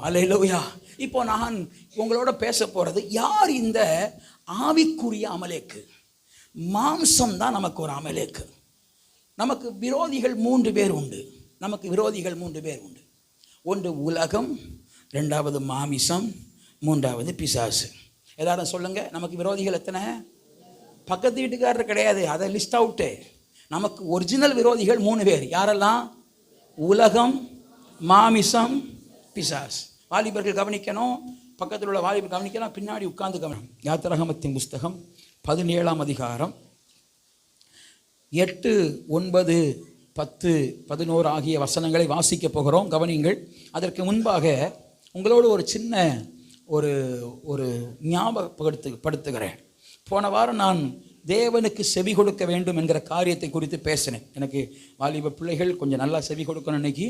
அல்லேலூயா. இப்போ நான் உங்களோட பேச போறது யார் இந்த ஆவிக்குரிய அமலேக்கு. மாம்சம் தான் நமக்கு ஒரு அமலேக்கு. நமக்கு விரோதிகள் 3 பேர் உண்டு. ஒன்று உலகம், 2வது மாமிசம், 3வது பிசாசு. எல்லாரும் சொல்லுங்க, நமக்கு விரோதிகள் எத்தனை? பக்கத்து வீட்டுக்காரர் கிடையாது, அதை லிஸ்ட் அவுட்டு. நமக்கு ஒரிஜினல் விரோதிகள் 3 பேர். யாரெல்லாம்? உலகம், மாமிசம், பிசாசு. வாலிபர்கள் கவனிக்கணும், பக்கத்தில் உள்ள வாலிபர் கவனிக்கலாம், பின்னாடி உட்கார்ந்து கவனிக்கணும். யாத்திராகமத்தின் புஸ்தகம் 17ஆம் அதிகாரம் 8, 9, 10, 11 ஆகிய வசனங்களை வாசிக்க போகிறோம். கவனிங்கள். அதற்கு முன்பாக உங்களோடு ஒரு சின்ன ஒரு ஞாபகப்படுத்துகிறேன். போன வாரம் நான் தேவனுக்கு செவி கொடுக்க வேண்டும் என்கிற காரியத்தை குறித்து பேசினேன். எனக்கு வாலிப பிள்ளைகள் கொஞ்சம் நல்லா செவி கொடுக்கணும். இன்னைக்கு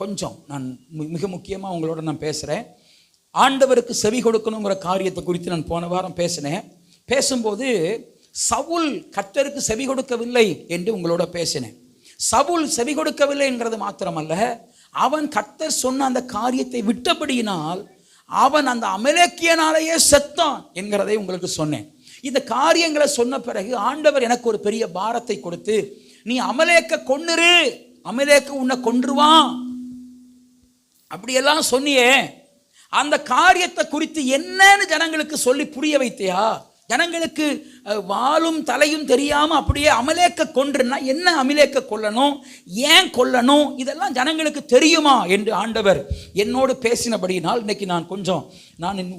கொஞ்சம் நான் மிக முக்கியமாக உங்களோட நான் பேசுகிறேன். ஆண்டவருக்கு செவி கொடுக்கணுங்கிற காரியத்தை குறித்து நான் போன வாரம் பேசினேன். பேசும்போது சவுல் கர்த்தருக்கு செவி கொடுக்கவில்லை என்று உங்களோட பேசினேன். சவுல் செவி கொடுக்கவில்லை என்கிறது மாத்திரமல்ல, அவன் கர்த்தர் சொன்ன அந்த காரியத்தை விட்டபடியினால் அவன் அந்த அமலேக்கியனாலேயே செத்தான் என்கிறதை உங்களுக்கு சொன்னேன். இந்த காரியங்களை சொன்ன பிறகு ஆண்டவர் எனக்கு ஒரு பெரிய பாரத்தை கொடுத்து, நீ அமலேக்க கொன்னுரு, அமலேக்க உன்னை கொன்றுவான் அப்படியெல்லாம் சொன்னியே, அந்த காரியத்தை குறித்து என்னன்னு ஜனங்களுக்கு சொல்லி புரிய வைத்தியா? ஜனங்களுக்கு வாலும் தலையும் தெரியாம அப்படியே அமலேக்க கொன்றுனா என்ன, அமலேக்க கொல்லணும், ஏன் கொல்லணும், இதெல்லாம் ஜனங்களுக்கு தெரியுமா என்று ஆண்டவர் என்னோடு பேசினபடினால் இன்னைக்கு நான்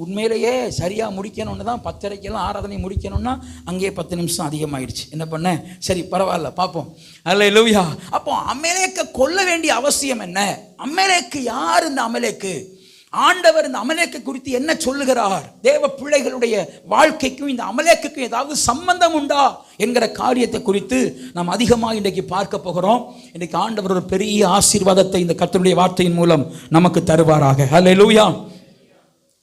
உண்மையிலேயே சரியா முடிக்கணும்னு தான் 10:30 ஆராதனை முடிக்கணும்னா அங்கேயே 10 நிமிஷம் அதிகமாயிடுச்சு. என்ன பண்ண? சரி பரவாயில்ல, பார்ப்போம். அல்லேலூயா. அப்போ அமலேக்க கொல்ல வேண்டிய அவசியம் என்ன? அமலேக்கு யார்? இந்த அமலேக்கு ஆண்டவர் இந்த அமலேக்கு குறித்து என்ன சொல்லுகிறார்? தேவ பிள்ளைகளுடைய வாழ்க்கைக்கும் இந்த அமலேக்குக்கும் ஏதாவது சம்பந்தம் உண்டா என்கிற காரியத்தை குறித்து நாம் அதிகமாக இன்றைக்கு பார்க்க போகிறோம். இன்றைக்கு ஆண்டவர் ஒரு பெரிய ஆசீர்வாதத்தை இந்த கர்த்தருடைய வார்த்தையின் மூலம் நமக்கு தருவாராக. அல்லேலூயா.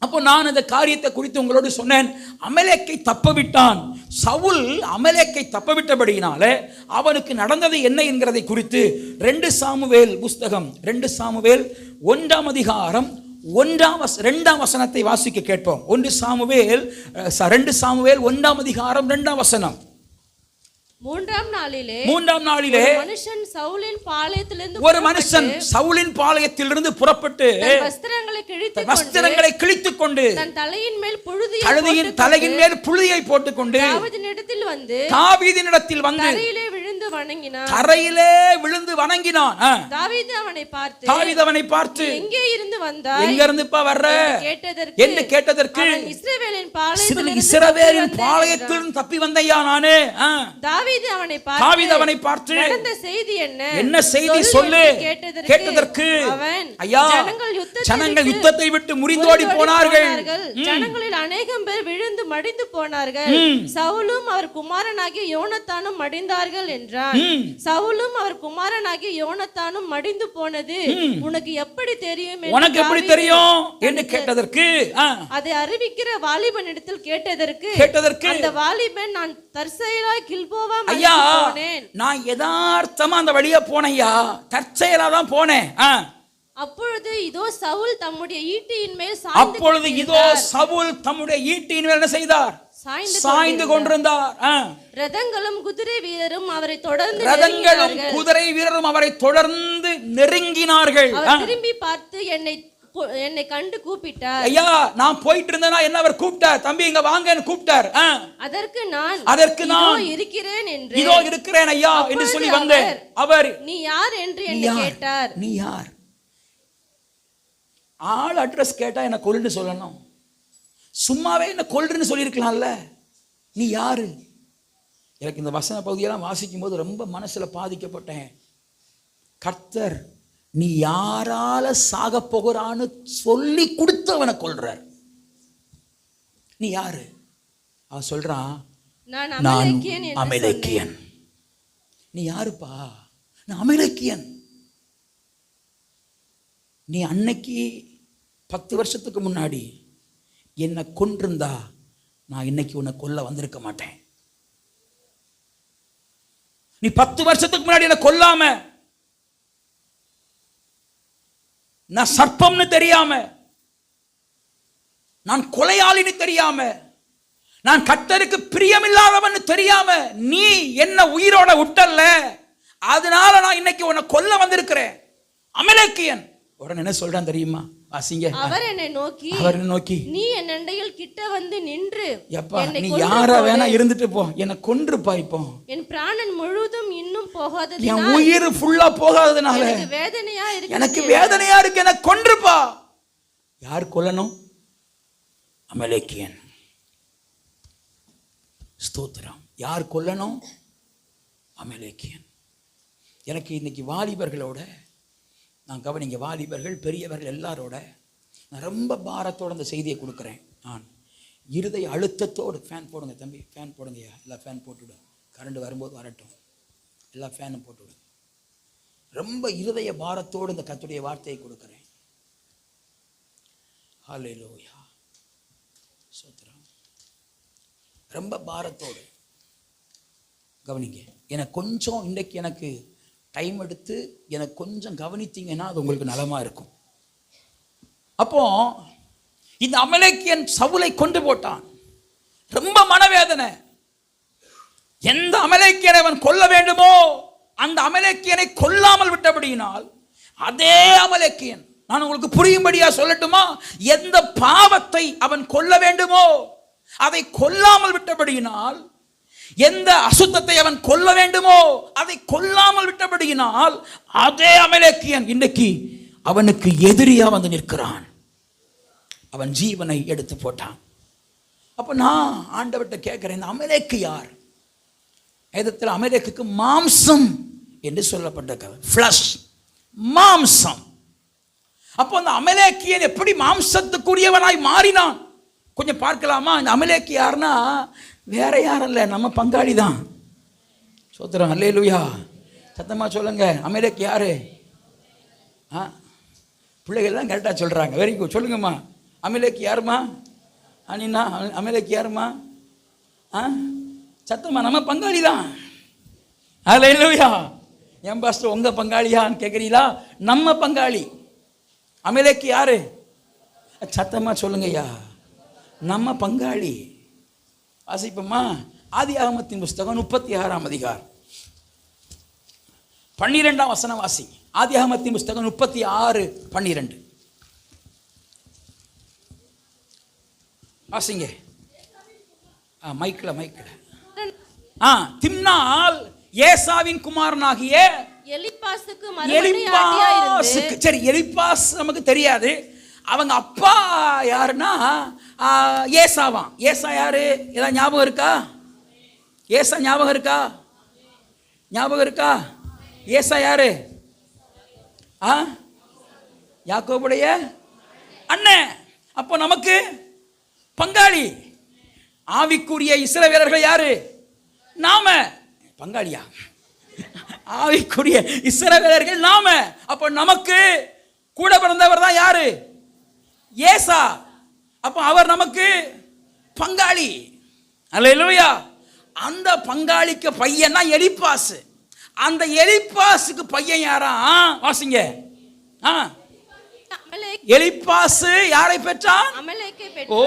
அப்போ நான் இந்த காரியத்தை குறித்து உங்களோடு சொன்னேன். அமலேக்கை தப்பவிட்டான் சவுல். அமலேக்கை தப்பவிட்டபடியினாலே அவனுக்கு நடந்தது என்ன என்கிறதை குறித்து 2 சாமுவேல் புஸ்தகம் 2 சாமுவேல் 1ஆம் அதிகாரம் 2ஆம் வசனத்தை வாசிக்க கேட்போம். 2 சாமுவேல் 1ஆம் அதிகாரம் 2ஆம் வசனம். 3ஆம் நாளிலே ஒரு மனுஷன் சவுலின் பாளையத்திலிருந்து புறப்பட்டு வஸ்திரங்களை கிழித்துக் கொண்டு தன் தலையின் மேல் புழுதியை போட்டுக்கொண்டு தாவீதினிடத்தில் வந்து தரையிலே விழுந்து வணங்கினான். தாவீது அவனை பார்த்து எங்கே இருந்துப்பா வர்ற என்று கேட்டதற்கு இஸ்ரவேலின் பாளையத்திலிருந்து தப்பி வந்தையா நானே. தாவீது அவனை பார்த்து நடந்த செய்தி என்ன செய்தி சொல்லு கேட்டதற்கு ஐயா, ஜனங்கள் யுத்தத்தை விட்டு முறிந்தோடி போனார்கள். ஜனங்களில் அநேகம் பேர் விழுந்து மடிந்து போனார்கள். சவுலும் அவர் குமாரனாகிய யோனத்தானும் மடிந்தார்கள் என்றார். சவுலும் அவர் குமாரனாகிய யோனத்தானும் மடிந்து போனது உனக்கு எப்படி தெரியும் என்று கேட்டதற்கு அதை அறிவிக்கிற வாலிபனிடத்தில் கேட்டதற்கு அந்த வாலிபன் நான் தற்செயலாய் கில்போவா போனேன். நான் யதார்த்தமா அந்த வழியா போனையா, தற்செயலா தான் போனேன். அப்பொழுது இதோ சவுல் தம்முடைய ஈட்டியின் மேல் என்ன செய்தார்? சாய்ந்து கொண்டிருந்தார். ரதங்களும் குதிரை வீரரும் அவரை தொடர்ந்து நெருங்கினார்கள். திரும்பி பார்த்து என்னை கண்டு கூப்பிட்டார். ஐயா, நான் போயிட்டு இருந்தேனா என்ன அவர் கூப்பிட்டார். தம்பி இங்க வாங்கன்னு கூப்பிட்டார். அதற்கு நான் இருக்கிறேன் என்று இதோ இருக்கிறேன் ஐயா என்று சொல்லி வந்தேன். அவர் நீ யார் என்று என்னை கேட்டார். நீ யார்? ஆள் அட்ரஸ் கேட்டா என்ன கொல்லுன்னு சொல்லணும். சும்மாவே என்ன கொல்லுன்னு சொல்லியிருக்கலாம்ல. நீ யாரு? எனக்கு இந்த வசன பகுதியெல்லாம் வாசிக்கும் போது ரொம்ப மனசுல பாதிக்கப்பட்டேன். கர்த்தர் நீ யாரால சாக போகிறான்னு சொல்லி கொடுத்து அவனை கொல்றார். நீ யாரு? அவன் சொல்றான், நான் அமலேக்கியன். நீ யாருப்பா? நான் அமலேக்கியன். நீ அன்னைக்கு 10 வருஷத்துக்கு முன்னாடி என்னை கொன்றிருந்தா நான் இன்னைக்கு உன்னை கொல்ல வந்திருக்க மாட்டேன். நீ 10 வருஷத்துக்கு முன்னாடி என்னை கொல்லாம, நான் சர்ப்பம்னு தெரியாம, நான் கொலையாளின்னு தெரியாம, நான் கர்த்தருக்கு பிரியமில்லாதவன்னு தெரியாம நீ என்ன உயிரோட விட்டல்ல, அதனால நான் இன்னைக்கு உன்னை கொல்ல வந்திருக்கிறேன். அமலேக்கியன் உடனே என்ன சொல்றான் தெரியுமா? வாசிங்க. அவர் என்னை நோக்கி நீ என் அண்டையில் கிட்ட வந்து நின்று, எப்பா நீ யாரா வேணா இருந்துட்டு போ, என்னை கொன்றுப்பா, இப்போ என் பிராணன் முழுதும் இன்னும் போகாதது, என் உயிர் ஃபுல்லா போகாததுனால எனக்கு வேதனையா இருக்கு, என்னை கொன்றுப்பா. யார் கொல்லணும்? அமலேக்கியன். ஸ்தோத்திரம். யார் கொல்லணும்? அமலேக்கியன். எனக்கு இன்னைக்கு வாலிபர்களோட நான் கவனிங்க, வாலிபர்கள் பெரியவர்கள் எல்லாரோட நான் ரொம்ப பாரத்தோடு அந்த செய்தியை கொடுக்குறேன். நான் இருதய அழுத்தத்தோடு, ஃபேன் போடுங்க தம்பி, ஃபேன் போடுங்கய்யா, எல்லாம் ஃபேன் போட்டுவிடும், கரண்ட் வரும்போது வரட்டும், எல்லா ஃபேனும் போட்டுவிடும். ரொம்ப இருதய பாரத்தோடு இந்த கர்த்தருடைய வார்த்தையை கொடுக்குறேன். ஹல்லேலூயா, ஸ்தோத்திரம். ரொம்ப பாரத்தோடு கவனிங்க. எனக்கு கொஞ்சம் இன்றைக்கு எனக்கு டைம் எடுத்து எனக்கு கொஞ்சம் கவனித்தீங்கன்னா அது உங்களுக்கு நலமா இருக்கும். அப்போ இந்த அமலேக்கியன் சவுலை கொண்டு போட்டான். ரொம்ப மனவேதனை. எந்த அமலேக்கியனை அவன் கொல்ல வேண்டுமோ அந்த அமலேக்கியனை கொல்லாமல் விட்டபடியினால், அதே அமலேக்கியன், நான் உங்களுக்கு புரியும்படியா சொல்லட்டுமா, எந்த பாவத்தை அவன் கொல்ல வேண்டுமோ அதை கொல்லாமல் விட்டபடியினால், எந்த அசுத்தத்தை அவன் கொல்ல வேண்டுமோ அதை கொல்லாமல் விட்டபடியினால், அதே அமலேக்கியன் இன்னைக்கு அவனுக்கு எதிரியா வந்து நிற்கிறான். அவன் ஜீவனை எடுத்து போட்டான். அப்ப நான் ஆண்டவர்கிட்ட கேட்கிறேன், இந்த அமலேக்கு யார்? வேதத்தில் அமலேக்குக்கு மாம்சம் என்று சொல்லப்பட்ட ஃப்ளஷ், மாம்சம். அப்போ அந்த அமலேக்கியன் எப்படி மாம்சத்துக்குரியவனாய் மாறினான் கொஞ்சம் பார்க்கலாமா? இந்த அமலேக்கு யாருன்னா வேற யாரும் இல்லை, நம்ம பங்காளி தான். சோத்திரம். அல்லேலூயா. சத்தமா சொல்லுங்க. அமலேக்கு யாரு? பிள்ளைகள்லாம் கரெக்டாக சொல்றாங்க. Very good. சொல்லுங்கம்மா. அமலேக்கு யாருமா? அனினா அமலேக்கு யாருமா? சத்தமா, நம்ம பங்காளி தான். அல்லேலூயா. என் பாஸ்டர் உங்க பங்காளியான்னு கேட்குறீங்களா? நம்ம பங்காளி. அமலேக்கு யாரு? சத்தமா சொல்லுங்கய்யா, நம்ம பங்காளி. வாசிப்போமா? ஆதியாகமத்தின் புஸ்தகம் 36ஆம் அதிகாரம் 12ஆம் வசனம் வாசி. ஆதியாகமத்தின் புஸ்தகம் 36:12 வாசிங்க. மைக்கில் திம்னாள் ஏசாவின் குமாரனாகிய எலிப்பாசுக்கு. சரி, எலிப்பாஸ் நமக்கு தெரியாது. அவங்க அப்பா யாருன்னா ஏசாவான். ஏசா யாரு? ஏதாவது ஞாபகம் இருக்கா? ஏசா ஞாபகம் இருக்கா? ஞாபகம் இருக்கா? ஏசா யாரு? யாக்கோபுடைய அண்ணன். அப்போ நமக்கு பங்காளி. ஆவிக்குரிய இஸ்ரவேலர்கள் யாரு? நாம. பங்காளியா? ஆவிக்குரிய இஸ்ரவேலர்கள் நாம. அப்போ நமக்கு கூட பிறந்தவர் தான் யாரு? ஏசா. அப்போ அவர் நமக்கு பங்காளி. அல்லேலூயா. அந்த பங்காளிக்கு பையன் தான் எலிப்பாஸ். அந்த எலிப்பாஸுக்கு பையன் யாரா? வாசிங்க. எலிப்பாஸ் யாரை பெற்றான்? ஓ,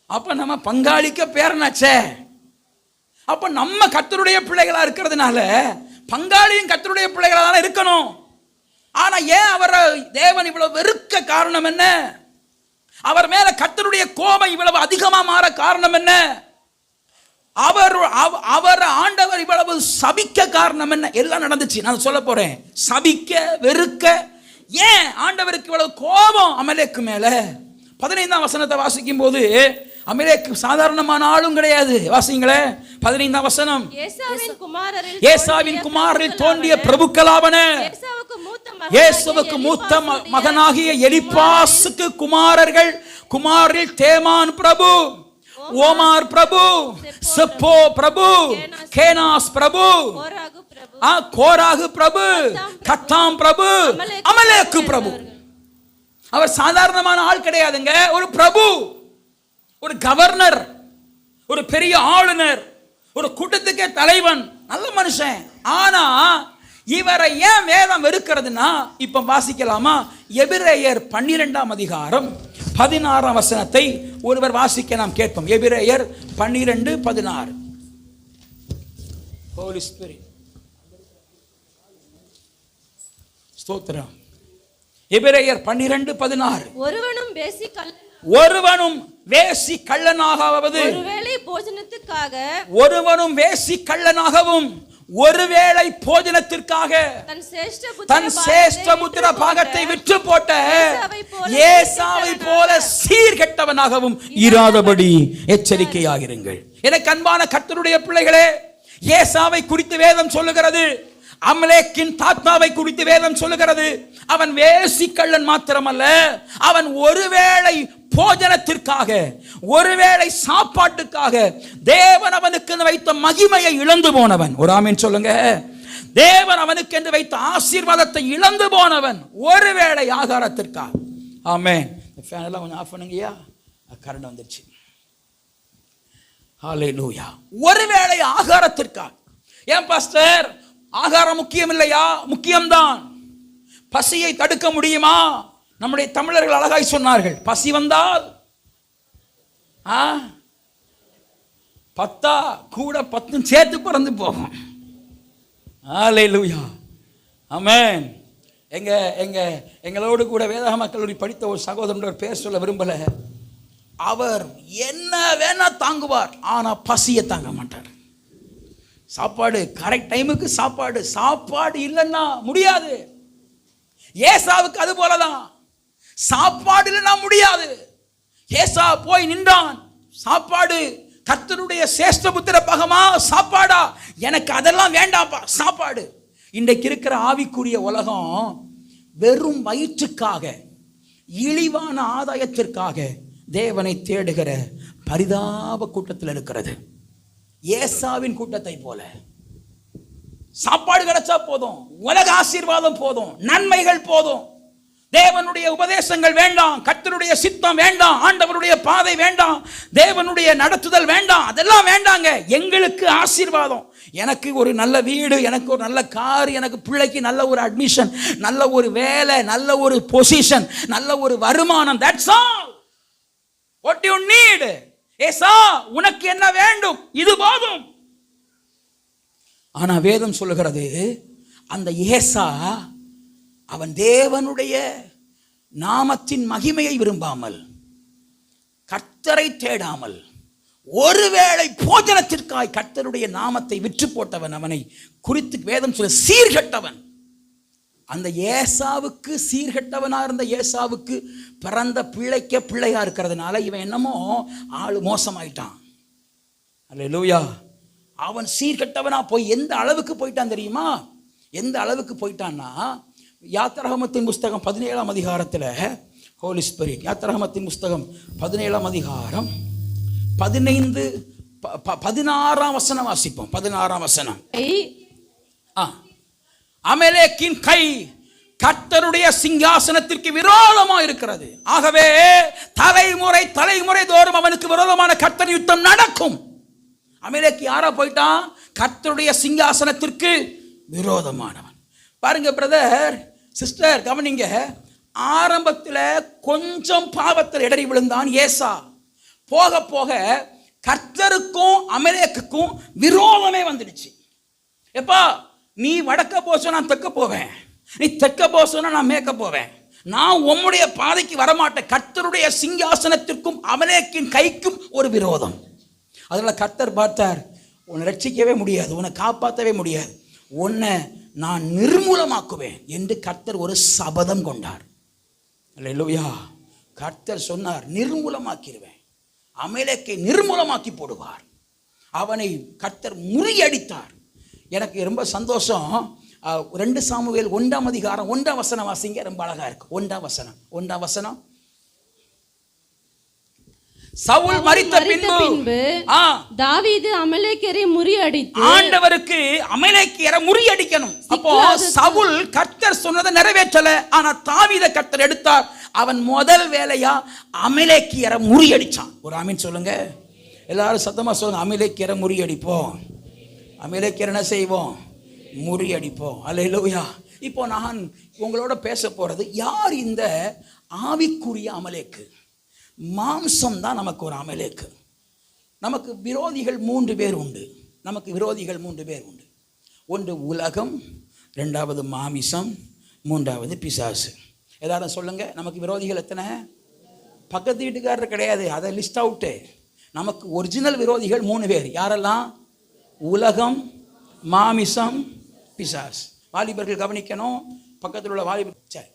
அப்ப நம்ம பங்காளிக்கு பேரனாச்சே. அப்ப நம்ம கர்த்தருடைய பிள்ளைகளா இருக்கிறதுனால பங்காளியும் கர்த்தருடைய பிள்ளைகளா தானே இருக்கணும். ஆனா ஏன் அவரை தேவன் இவ்வளவு வெறுக்க காரணம் என்ன? அவர் மேல கர்த்தருடைய கோபம் இவ்வளவு அதிகமா மாற காரணம் என்ன? அவர் ஆண்டவர் இவ்வளவு சபிக்க காரணம் என்ன? எல்லாம் நடந்துச்சு, நான் சொல்ல போறேன். சபிக்க, வெறுக்க, ஏன் ஆண்டவருக்கு இவ்வளவு கோபம் அமலேக்கு மேல? 15ஆம் வசனத்தை வாசிக்கும் போது அமலேக்கு சாதாரணமான ஆளும் கிடையாது. வாசிங்களே 15ஆம் வசனம். ஏசாவின் குமாரரில் தோன்றிய பிரபுக்களாவன இயேசுவுக்கு மூத்த மகனாகிய எலிப்பாசுக்கு குமாரில் தேமான் பிரபு, ஓமார் பிரபு, செப்போ பிரபு, கேனாஸ் பிரபு, கோராகு பிரபு, கத்தாம் பிரபு, அமலேக்கு பிரபு. அவர் சாதாரணமான ஆள் கிடையாதுங்க. ஒரு பிரபு, ஒரு கவர்னர், ஒரு பெரிய ஆளுநர், ஒரு கூட்டத்துக்கே தலைவன், நல்ல மனுஷன். ஆனா இவரை ஏன் வேதம் வெறுக்கிறதுனா, இப்ப வாசிக்கலாமா? எபிரேயர் 12ஆம் அதிகாரம் 16 வசனத்தை ஒருவர் வாசிக்க நாம் கேட்போம். எபிரேயர் 12:16. ஹோலி ஸ்பிரிட் ஸ்தோத்திரம். எபிரேயர் 12:16. ஒருவனும் வேசி கள்ளனாகாவது, ஒருவனும் வேசி கள்ளனாகவும் ஒருவேளை போஜனத்திற்காக தன் சேஷ்டபுத்திர பாகத்தை விற்று போட்ட ஏசாவை போல சீர்கெட்டவனாகவும் இராதபடி எச்சரிக்கையாயிருங்கள். எனக்கு அன்பான கர்த்தருடைய பிள்ளைகளே, ஏசாவை குறித்து வேதம் சொல்லுகிறது, அமலேக்கின் தாத்தாவை குறித்து வேதம் சொல்லுகிறது. அவன் வேசி கள்ளன் மாத்திரமல்ல, அவன் ஒருவேளை போஜனத்திற்காக, ஒருவேளை சாப்பாட்டுக்காக தேவன் அவனுக்கு வைத்த மகிமையை இழந்து போனவன். ஒரு ஆமீன் சொல்லுங்க. தேவன் அவனுக்கு என்று வைத்த ஆசீர்வாதத்தை இழந்து போனவன் ஒருவேளை ஆகாரத்திற்காக. ஆமென். ஃபேன் எல்லாம் கொஞ்சம் ஆஃப் பண்ணுங்கய்யா, கரண்ட் வந்துருச்சு. ஹல்லேலூயா. ஒருவேளை ஆகாரத்திற்காக. ஏன் பாஸ்டர், ஆகாரம் முக்கியம் இல்லையா? முக்கியம்தான். பசியை தடுக்க முடியுமா? நம்முடைய தமிழர்கள் அழகாய் சொன்னார்கள், பசி வந்தால் 10 கூட 10 சேர்த்து பறந்து போகும். ஹல்லேலூயா. ஆமென். எங்களோடு கூட வேதாகம கல்லூரி படித்த ஒரு சகோதரன் பேர் சொல்ல விரும்பல. அவர் என்ன வேணா தாங்குவார், ஆனா பசியை தாங்க மாட்டார். சாப்பாடு கரெக்ட் டைமுக்கு சாப்பாடு இல்லைன்னா முடியாது. ஏசாவுக்கு அது போலதான், சாப்பாடு இல்லைன்னா முடியாது. ஏசா போய் நின்றான். சாப்பாடு கர்த்தருடைய சேஷ்டபுத்திர பகமா சாப்பாடா? எனக்கு அதெல்லாம் வேண்டாம்ப்பா, சாப்பாடு. இன்றைக்கு இருக்கிற ஆவிக்குரிய உலகம் வெறும் வயிற்றுக்காக, இழிவான ஆதாயத்திற்காக தேவனை தேடுகிற பரிதாப கூட்டத்தில் இருக்கிறது. ஏசாவின் கூட்டத்தை போல சாப்பாடு கிடைச்சா போதும், உலக ஆசீர்வாதம் போதும், நன்மைகள் போதும், தேவனுடைய உபதேசங்கள் வேண்டாம், கர்த்தருடைய சித்தம் வேண்டாம், ஆண்டவருடைய பாதை வேண்டாம், தேவனுடைய நடத்துதல் வேண்டாம், அதெல்லாம் வேண்டாங்க. எங்களுக்கு ஆசீர்வாதம், எனக்கு ஒரு நல்ல வீடு, எனக்கு ஒரு நல்ல கார், எனக்கு பிள்ளைக்கு நல்ல ஒரு அட்மிஷன், நல்ல ஒரு வேலை, நல்ல ஒரு பொசிஷன், நல்ல ஒரு வருமானம். That's all what you need. ஏசா, உனக்கு என்ன வேண்டும்? இது போதும். ஆனா வேதம் சொல்லுகிறது, அந்த ஏசா அவன் தேவனுடைய நாமத்தின் மகிமையை விரும்பாமல், கர்த்தரை தேடாமல், ஒருவேளை போஜனத்திற்காய் கர்த்தருடைய நாமத்தை விற்று போட்டவன். அவனை குறித்து வேதம் சொல்ல சீர்கெட்டவன். அந்த ஏசாவுக்கு, சீர்கெட்டவனா இருந்த ஏசாவுக்கு பிறந்த பிள்ளையா இருக்கிறதுனால இவன் என்னமோ ஆளு மோசமாயிட்டான். அல்லேலூயா. அவன் சீர்கெட்டவனா போய் எந்த அளவுக்கு போயிட்டான் தெரியுமா? எந்த அளவுக்கு போயிட்டான்னா, யாத்திராகமத்தின் புஸ்தகம் 17ஆம் அதிகாரத்தில், ஹோலி ஸ்பிரிட், யாத்திராகமத்தின் புஸ்தகம் 17ஆம் அதிகாரம் 16ஆம் வசனம் வாசிப்போம். 16ஆம் வசனம். அமலேக்கின் கை கர்த்தருடைய சிங்காசனத்திற்கு விரோதமா இருக்கிறது. ஆகவே தலைமுறை தோறும் அவனுக்கு விரோதமான கர்த்தர் யுத்தம் நடக்கும். அமலேக்கு யாரா போயிட்டான்? கர்த்தருடைய சிங்காசனத்திற்கு விரோதமானவன். பாருங்க பிரதர், சிஸ்டர், கவனிங்க. ஆரம்பத்தில் கொஞ்சம் பாவத்தில் இடறி விழுந்தான் ஏசா. போக போக கர்த்தருக்கும் அமலேக்குக்கும் விரோதமே வந்துடுச்சு. எப்பா, நீ வடக்க போச நான் தெற்க போவேன், நீ தெற்க போசனா நான் மேற்க போவேன், நான் உம்முடைய பாதைக்கு வரமாட்டேன். கர்த்தருடைய சிங்காசனத்திற்கும் அமலேக்கின் கைக்கும் ஒரு விரோதம். அதில் கர்த்தர் பார்த்தார், உன்னை ரட்சிக்கவே முடியாது, உன்னை காப்பாற்றவே முடியாது, உன்னை நான் நிர்மூலமாக்குவேன் என்று கர்த்தர் ஒரு சபதம் கொண்டார். அல்லேலூயா. கர்த்தர் சொன்னார், நிர்மூலமாக்கிடுவேன், அமலேக்கை நிர்மூலமாக்கி போடுவார். அவனை கர்த்தர் முறியடித்தார். எனக்கு ரொம்ப சந்தோஷம். 2 சாமுவேல் 1ஆம் அதிகாரம் 1ஆம் வசனம் வாசிங்க, ரொம்ப அழகா இருக்கு. 1ஆம் வசனம். சவுல் மரித்த பின்பு தாவீது அமலேக்கியரை முறியடித்து, ஆண்டவருக்கு அமலேக்கியரை முறியடிக்கணும். அப்போ சவுல் கர்த்தர் சொன்னதை நிறைவேற்றல, ஆனா தாவீதை கர்த்தர் எடுத்தார். அவன் முதல் வேலையா அமலேக்கியரை முறியடிச்சான். ஒரு ஆமீன் சொல்லுங்க. எல்லாரும் சத்தமா சொல்லுங்க, அமலேக்கியரை முறியடிப்போம். அமலேக்கியரை என்ன செய்வோம்? முறியடிப்போம். அல்லேலூயா. இப்போ நான் உங்களோட பேச போறது, யார் இந்த ஆவிக்குரிய அமலேக்கு? மாம்சம் தான் நமக்கு ஒரு அமலேக்கு. நமக்கு விரோதிகள் 3 பேர் உண்டு. நமக்கு விரோதிகள் 3 பேர் உண்டு. ஒன்று உலகம், 2வது மாமிசம், 3வது பிசாசு. எல்லாரும் சொல்லுங்க, நமக்கு விரோதிகள் எத்தனை? பக்கத்து வீட்டுக்காரர் கிடையாது, அதை லிஸ்ட் அவுட்டு. நமக்கு ஒரிஜினல் விரோதிகள் 3 பேர். யாரெல்லாம்? உலகம், மாமிசம், பிசாசு. வாலிபர்கள் கவனிக்கணும், பக்கத்தில் உள்ள வாலிபர். சரி,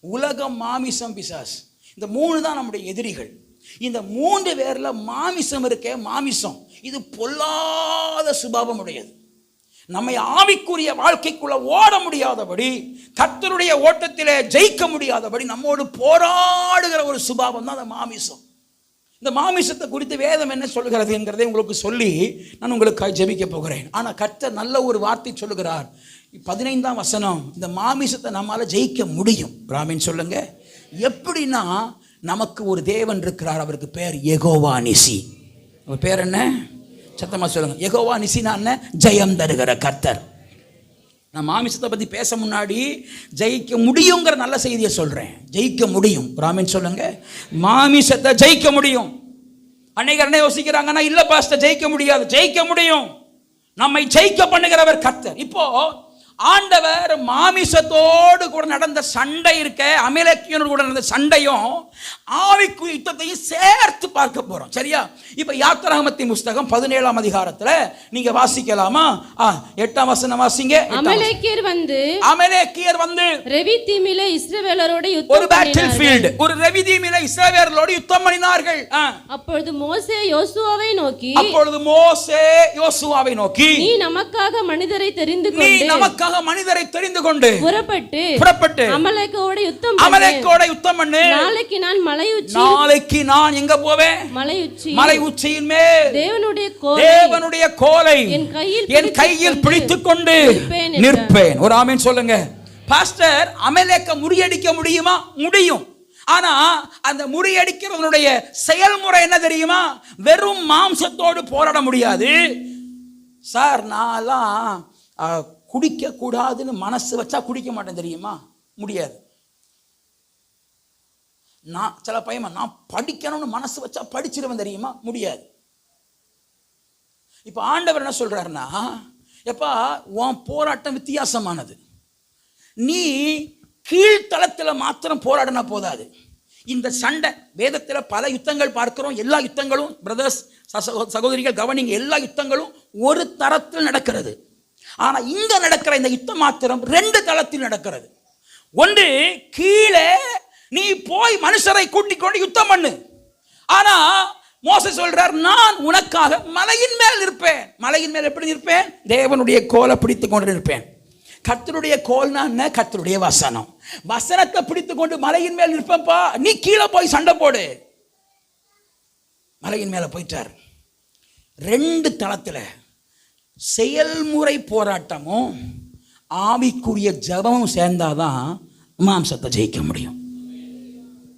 உலகம், மாமிசம், பிசாசு, இந்த 3 தான் நம்முடைய எதிரிகள். இந்த 3 பேர்ல மாமிசம் இருக்கே, மாமிசம் இது பொல்லாத சுபாவம் உடையது. நம்மை ஆவிக்குரிய வாழ்க்கைக்குள்ள ஓட முடியாதபடி, கர்த்தருடைய ஓட்டத்திலே ஜெயிக்க முடியாதபடி நம்மோடு போராடுகிற ஒரு சுபாவம் தான் அந்த மாமிசம். இந்த மாமிசத்தை குறித்து வேதம் என்ன சொல்கிறது என்கிறதை உங்களுக்கு சொல்லி நான் உங்களுக்கு ஜெபிக்க போகிறேன். ஆனால் கர்த்தர் நல்ல ஒரு வார்த்தை சொல்லுகிறார். 15ஆம் வசனம், இந்த மாமிசத்தை நம்மால ஜெயிக்க முடியும். ஆமென் சொல்லுங்க. எப்படின்னா, நமக்கு ஒரு தேவன் இருக்கிறார், அவருக்கு பேர் யெகோவா நிசி. அவர் பேர் என்ன? சத்தமா சொல்லுங்க. யெகோவா நிசினா என்ன? ஜெயம் தருகிற கர்த்தர். நான் மாமிசத்தை பற்றி பேச முன்னாடி ஜெயிக்க முடியுங்கிற நல்ல செய்தியை சொல்கிறேன். ஜெயிக்க முடியும். ஆமென் சொல்லுங்க. மாமிசத்தை ஜெயிக்க முடியும். அநேகர் என்ன யோசிக்கிறாங்கன்னா, இல்லை பாஸ்டர் ஜெயிக்க முடியாது. ஜெயிக்க முடியும். நம்மை ஜெயிக்க பண்ணுகிறவர் கர்த்தர். இப்போ ஆண்டவர் மாமிசத்தோடு கூட நடந்த சண்டை இருக்க, அமலேக்கியனோடு கூட நடந்த சண்டையும் ஆவிக்குரிய யுத்தத்தையும் சேர்த்து பார்க்க போறோம். சரியா? இப்ப யாத்திராகமத்தின் புஸ்தகம் 17ஆம் அதிகாரத்துல நீங்க வாசிக்கலாமா? 8ஆம் வசனம் வாசிங்க. அமலேக்கியர் வந்து ரெவிதீமிலே இஸ்ரவேலரோடு யுத்தம் ஒரு பேட்டில் ஃபீல்ட், ஒரு ரெவிதீமிலே இஸ்ரவேலரோடு யுத்தம் பண்ணினார்கள். அப்பொழுது மோசே யோசுவாவை நோக்கி, நீ நமக்காக மனிதரை தெரிந்து கொண்டு புறப்பட்டு அமலேக்கோட யுத்தம் பண்ணு. நாளைக்கு நான் எங்க போவேன்? மலை உச்சியின் மேல் தேவனுடைய கோலை என் கையில் பிடித்துக் கொண்டு நிற்பேன். ஒரு ஆமென் சொல்லுங்க. பாஸ்டர், அமலேக்க முறியடிக்க முடியுமா? முடியும். ஆனா அந்த முறியடிக்கிறவனுடைய செயல்முறை என்ன தெரியுமா? வெறும் மாம்சத்தோடு போராட முடியாது சார். நான் குடிக்க கூடாதுன்னு மனசு வச்சா குடிக்க மாட்டேன் தெரியுமா? முடியாது. நான் சில பையன் நான் படிக்கணும்னு மனசு வச்சா படிச்சிருவேன் தெரியுமா? முடியாது. இப்ப ஆண்டவர் என்ன சொல்றாருன்னா, எப்பா உன் போராட்டம் வித்தியாசமானது. நீ கீழ்த்தளத்தில் மாத்திரம் போராடினா போதாது. இந்த சண்டை வேதத்தில் பல யுத்தங்கள் பார்க்கிறோம். எல்லா யுத்தங்களும் பிரதர்ஸ் சகோதரிகள் கவனிங்க, எல்லா யுத்தங்களும் ஒரு தரத்தில் நடக்கிறது. ஆனா இங்க நடக்கிற இந்த யுத்தம் மாத்திரம் 2 தளத்தில் நடக்கிறது. ஒன்று, கீழே நீ போய் மனுஷரை கூட்டிக் கொண்டு யுத்தம் பண்ணு. ஆனா மோசே சொல்றார், நான் உனக்காக மலையின் மேல் இருப்பேன். மலையின் மேல் எப்படி இருப்பேன்? தேவனுடைய கோலை பிடித்துக் கொண்டு இருப்பேன். கர்த்தருடைய கோல்னா என்ன? கர்த்தருடைய வசனம். வசனத்தை பிடித்துக் கொண்டு மலையின் மேல் இருப்பேன்ப்பா. நீ கீழே போய் சண்டை போடு. மலையின் மேல போயிட்டார். 2 தளத்துல செயல்முறை போராட்டமும் ஆவிக்குரிய ஜெபமும் சேர்ந்தாதான் மாம்சத்தை ஜெயிக்க முடியும்.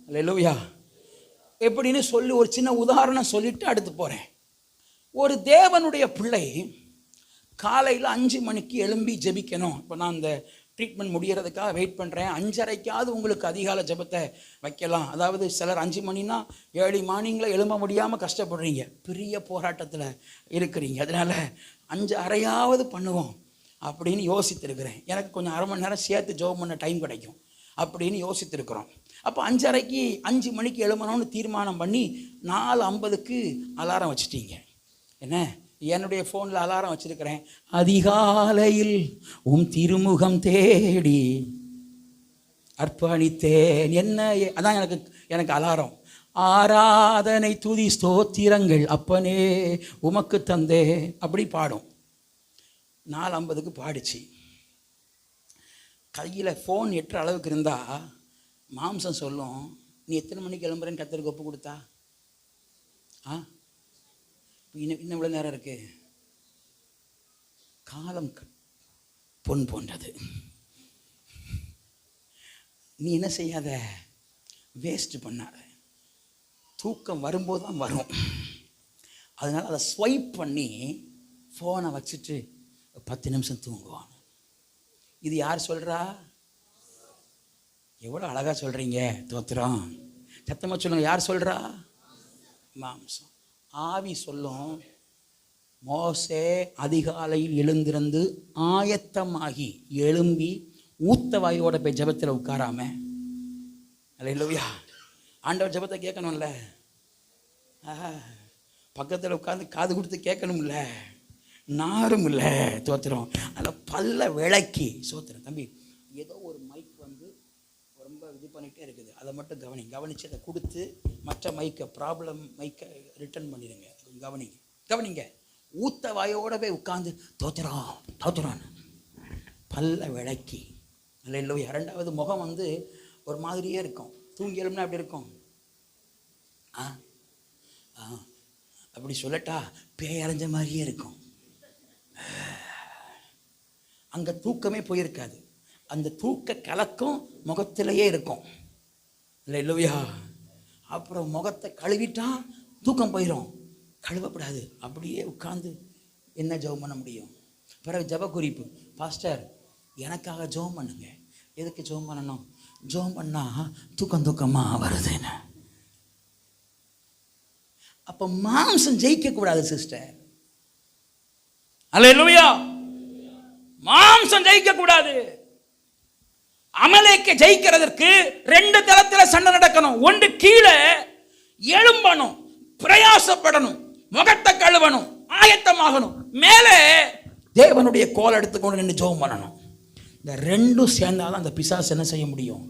அல்லேலூயா. எப்படின்னு சொல்லி ஒரு சின்ன உதாரணம் சொல்லிட்டு அடுத்து போறேன். ஒரு தேவனுடைய பிள்ளை காலையில் 5 மணிக்கு எழும்பி ஜெபிக்கணும். இப்போ நான் இந்த ட்ரீட்மெண்ட் முடிகிறதுக்காக வெயிட் பண்ணுறேன். 5:30க்காவது உங்களுக்கு அதிகாலை ஜெபத்தை வைக்கலாம். அதாவது சிலர் 5 மணினா ஏர்லி மார்னிங்கில் எழும்ப முடியாமல் கஷ்டப்படுறீங்க, பெரிய போராட்டத்தில் இருக்கிறீங்க. அதனால் 5:30 பண்ணுவோம் அப்படின்னு யோசித்திருக்கிறேன். எனக்கு கொஞ்சம் அரை மணி நேரம் சேர்த்து ஜெபம் பண்ண டைம் கிடைக்கும் அப்படின்னு யோசித்திருக்கிறோம். அப்போ 5:30க்கு 5 மணிக்கு எழும்பணும்னு தீர்மானம் பண்ணி 4:50க்கு அலாரம் வச்சுட்டீங்க. என்ன, என்னுடைய ஃபோனில் அலாரம் வச்சிருக்கிறேன். அதிகாலையில் உம் திருமுகம் தேடி அர்ப்பணித்தேன். என்ன, அதான் எனக்கு அலாரம். ஆராதனை துதி ஸ்தோத்திரங்கள் அப்பனே உமக்கு தந்தே அப்படி பாடும். 4:50க்கு பாடிச்சு. கையில் ஃபோன் எட்டுற அளவுக்கு இருந்தால் மாம்சம் சொல்லும், நீ எத்தனை மணிக்கு கிளம்புறேன்னு கர்த்தருக்கு ஒப்பு கொடுத்தா? இன்னும் இவ்வளோ நேரம் இருக்கு. காலம் பொன் போன்றது. நீ என்ன செய்யாத, வேஸ்ட் பண்ணாத. தூக்கம் வரும்போது தான் வரும். அதனால் அதை ஸ்வைப் பண்ணி ஃபோனை வச்சுட்டு 10 நிமிஷம் தூங்குவான். இது யார் சொல்கிறா? எவ்வளோ அழகாக சொல்கிறீங்க. தோத்திரம். சத்தமாக சொல்லுங்க, யார் சொல்கிறா? மாம்சம். ஆவி சொல்லும், மோசே அதிகாலையில் எழுந்திருந்து ஆயத்தமாகி எழும்பி ஊத்த வாயோட போய் ஜெபத்தில் உட்காராம, அல்லேலூயா, ஆண்டவர் ஜெபத்தை கேட்கணும்ல, பக்கத்தில் உட்காந்து காது கொடுத்து கேட்கணும்ல, நாரும் இல்லை, சோத்திரம். அதில் பல்ல விளக்கி சோத்திரம். தம்பி, ஏதோ ஒரு மைக் வந்து ரொம்ப இது பண்ணிகிட்டே இருக்குது, அதை மட்டும் கவனிச்சு அதை கொடுத்து மற்ற மைக்கை ப்ராப்ளம் மைக்கை ரிட்டர்ன் பண்ணிடுங்க. கவனிங்க. ஊத்த வாயோட போய் உட்காந்து தோத்திரம் பல்ல விளக்கி, இல்லை. இரண்டாவது, முகம் வந்து ஒரு மாதிரியே இருக்கும். தூங்கி எழும்னா அப்படி இருக்கும். அப்படி சொல்லட்டா, பேயறைஞ்ச மாதிரியே இருக்கும். அங்கே தூக்கமே போயிருக்காது, அந்த தூக்க கலக்கம் முகத்திலேயே இருக்கும், இல்லையா? அப்புறம் முகத்தை கழுவிட்டா தூக்கம் போயிடும். கழுவப்படாது, அப்படியே உட்காந்து என்ன ஜெபம் பண்ண முடியும்? பிறகு ஜெப குறிப்பு, பாஸ்டர் எனக்காக ஜெபம் பண்ணுங்க. எதுக்கு ஜெபம் பண்ணணும்? ஜெபம் பண்ணா தூக்கமாக வருதுன்னு. அப்போ மாம்சம் ஜெயிக்க கூடாது சிஸ்டர், அல்லேலூயா. மாம்சம் ஜெயிக்க கூடாது. அமலேக்கை ஜெயிக்கிறதற்கு 2 தளத்தில் சண்டை நடக்கணும். ஒன்று, கீழே எழும்பணும், பிரயாசப்படணும், முகத்தை கழுவணும், ஆயத்தமாகணும். மேலே தேவனுடைய கோல் எடுத்துக்கொண்டு நின்று ஜெபம் பண்ணணும். இந்த 2 சேர்ந்தாலும் அந்த பிசாசு என்ன செய்ய முடியும்?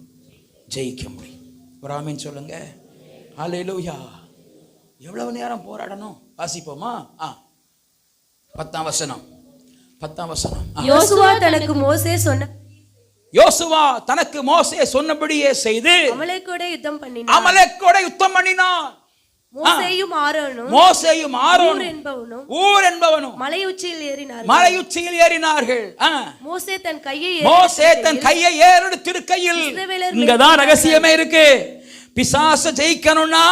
ஜெயிக்க முடியும். ஒரு ஆமென் சொல்லுங்க. அல்லேலூயா. எவ்வளவு நேரம் போராடணும்? வாசிப்போமா? 10ஆம் வசனம். யோசுவா தனக்கு மோசே சொன்னபடியே செய்து அமலேக்கோட யுத்தம் பண்ணினான். மோசேயும் ஆரோனும் ஊர் என்பவனும் மலையுச்சியில் ஏறினார்கள். மோசே தன் கையை ஏறெடுத்திருக்கையில், இங்கதான் ரகசியமே இருக்கு. பிசாச ஜெயிக்கணும்னா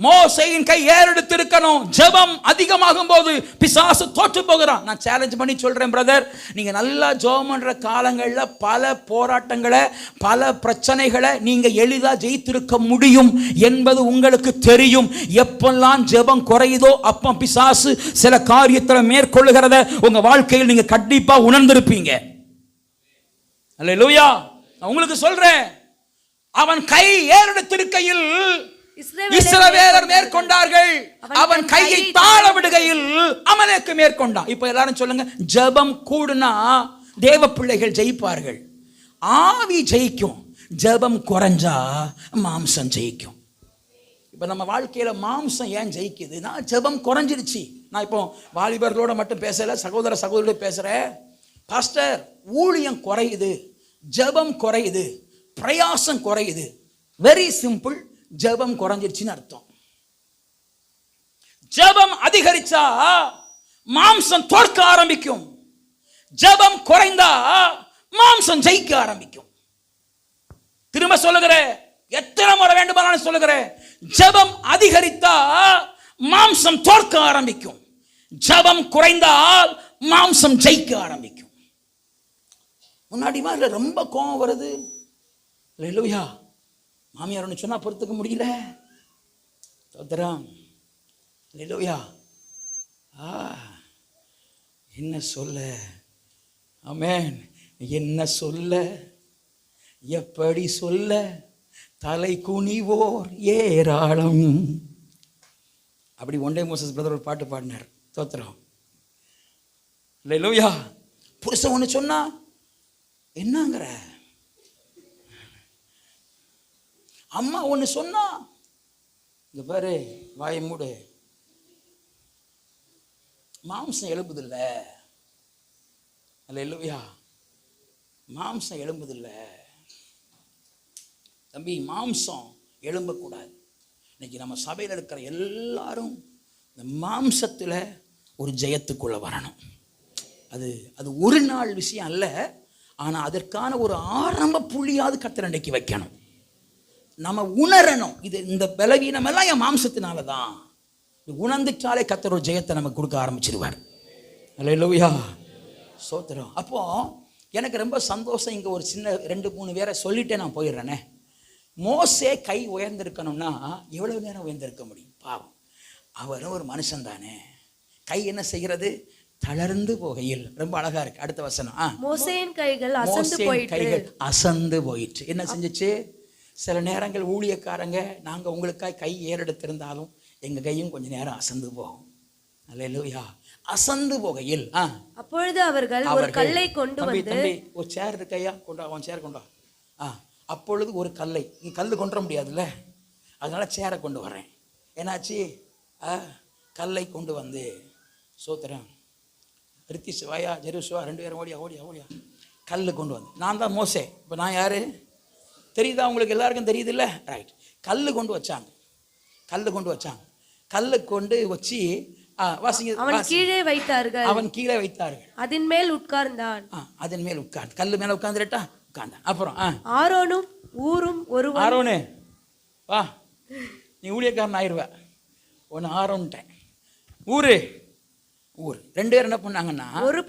மோசேயின் கை ஏறெடுத்திருக்கணும். ஜெபம் அதிகமாகும் போது பிசாசு தோற்று போகிறான். நான் சேலஞ்ச் பண்ணி சொல்றேன் பிரதர், நீங்க நல்லா ஜெபம் பண்ற காலங்களில் பல போராட்டங்களை, பல பிரச்சனைகளை நீங்க எளிதா ஜெயித்திருக்க முடியும் என்பது உங்களுக்கு தெரியும். எப்பெல்லாம் ஜெபம் குறையுதோ அப்போ பிசாசு சில காரியத்தை மேற்கொள்ளுகிறத உங்க வாழ்க்கையில் நீங்க கண்டிப்பா உணர்ந்திருப்பீங்க. அல்லேலூயா. நான் உங்களுக்கு சொல்றேன், அவன் கை ஏறெடுத்திருக்கையில் இஸ்ரவேலர் மேற்கொண்டார்கள், அவன் கையை தாழ விடுகையில் அமலேக்கு மேற்கொண்டான். இப்ப எல்லாரும் சொல்லுங்க, ஜெபம் கூடுனா தேவ பிள்ளைகள் ஜெயிப்பார்கள். ஆவி ஜெயிக்கும், ஜெபம் குறைஞ்சா மாம்சம் ஜெயிக்கும். இப்ப நம்ம வாழ்க்கையில மாம்சம் ஏன் ஜெயிக்குதுன்னா ஜெபம் குறைஞ்சிருச்சு. நான் இப்போ வாலிபர்களோட மட்டும் பேசல, சகோதர சகோதரியோட பேசுறேன். பாஸ்டர், ஊழியம் குறையுது, ஜெபம் குறையுது, பிரயாசம் குறையுது. வெரி சிம்பிள், ஜெபம் குறைஞ்சிருச்சுன்னு அர்த்தம். ஜெபம் அதிகரிச்சா மாம்சம் தோற்க ஆரம்பிக்கும், ஜெபம் குறைந்தா மாம்சம் ஜெயிக்க ஆரம்பிக்கும். திரும்ப சொல்லுகிறேன், எத்தனை முறை வேண்டுமானாலும் சொல்லுகிறேன், ஜெபம் அதிகரித்தா மாம்சம் தோற்க ஆரம்பிக்கும், ஜெபம் குறைந்தால் மாம்சம் ஜெயிக்க ஆரம்பிக்கும். முன்னாடி மாதிரி ரொம்ப கோபம் வருது, அல்லேலூயா. மாமியார் ஒன்று சொன்னா பொறுத்துக்க முடியல, அல்லேலூயா. என்ன சொல்ல, ஆமென். என்ன சொல்ல, எப்படி சொல்ல, தலை குனிவோர் ஏராளம். அப்படி ஒன் டே மோசஸ் பிரதர் ஒரு பாட்டு பாடினார், தோத்திரம். அல்லேலூயா. புருஷன் ஒன்று சொன்னா என்னங்கிற, அம்மா ஒன்று சொன்னா, இங்க பாரு வாயை மூடு, மாம்சம் எழும்புதில்ல. அல்லேலூயா. மாம்சம் எழும்புதில்ல தம்பி, மாம்சம் எழும்பக்கூடாது. இன்னைக்கு நம்ம சபையில் இருக்கிற எல்லாரும் இந்த மாம்சத்தில் ஒரு ஜெயத்துக்குள்ள வரணும். அது ஒரு நாள் விஷயம் அல்ல, ஆனால் அதற்கான ஒரு ஆரம்ப புள்ளியாவது கர்த்தர் அன்றைக்கு வைக்கணும். நம்ம உணரணும், இது இந்த பலவீனம் எல்லாம் என் மாம்சத்தினால தான். உணர்ந்துட்டாலே கர்த்தர் ஒரு ஜெயத்தை நமக்கு கொடுக்க ஆரம்பிச்சிருவார். அல்லேலூயா, சோத்திரம். அப்போ எனக்கு ரொம்ப சந்தோஷம். இங்கே ஒரு சின்ன 2-3 பேரை சொல்லிட்டே நான் போயிடுறேனே. மோசே கை உயர்ந்திருக்கணும்னா எவ்வளவு நேரம் உயர்ந்திருக்க முடியும்? பாவம். அவரும் ஒரு மனுஷன் தானே. கை என்ன செய்கிறது? தளர்ந்து போகையில். ரொம்ப அழகா இருக்கு அடுத்த வசனம். மோசேயின் கைகள் அசந்து போயிற்று. என்ன செஞ்சுச்சு? சில நேரங்கள் ஊழியக்காரங்க நாங்கள் உங்களுக்காக கை ஏறெடுத்திருந்தாலும் எங்கள் கையும் கொஞ்சம் நேரம் அசந்து போகும். அல்லேலூயா. அசந்து போகையில் அப்பொழுது அவர்கள் ஒரு கல்லை கொண்டு வந்து, ஒரு சேர் இருக்கையா, கொண்டா அவன் சேர் கொண்டா. அப்பொழுது ஒரு கல்லை, நீ கல் கொண்டு வர முடியாதுல்ல, அதனால சேரை கொண்டு வரேன். என்னாச்சு? கல்லை கொண்டு வந்து சோத்திரம் ரித்திஷ் வாயா ஜெருசுவா 2 பேரும் ஓடியா ஓடியா ஓடியா கல் கொண்டு வந்து. நான் தான் மோசே. இப்போ நான் யாரு தெரியுதா உங்களுக்கு? எல்லாருக்கும் தெரியுது இல்லை? ரைட். கல் கொண்டு வச்சாங்க. கல்லு கொண்டு வச்சு வாசிங்க. அவன் கீழே வைத்தார்கள். அதன் மேல் உட்கார்ந்தான். கல்லு மேல உட்கார்ந்துட்டா உட்கார்ந்தான். அப்புறம் ஆரோனும் ஊரும் ஒருவன். ஆரோனே வா, நீ ஊழியக்காரன் ஆயிடுவ. ஒன்று ஆரோன்ட்டேன். ஊரு 2 பேர் என்ன பண்ணாங்கன்னா, ஒரு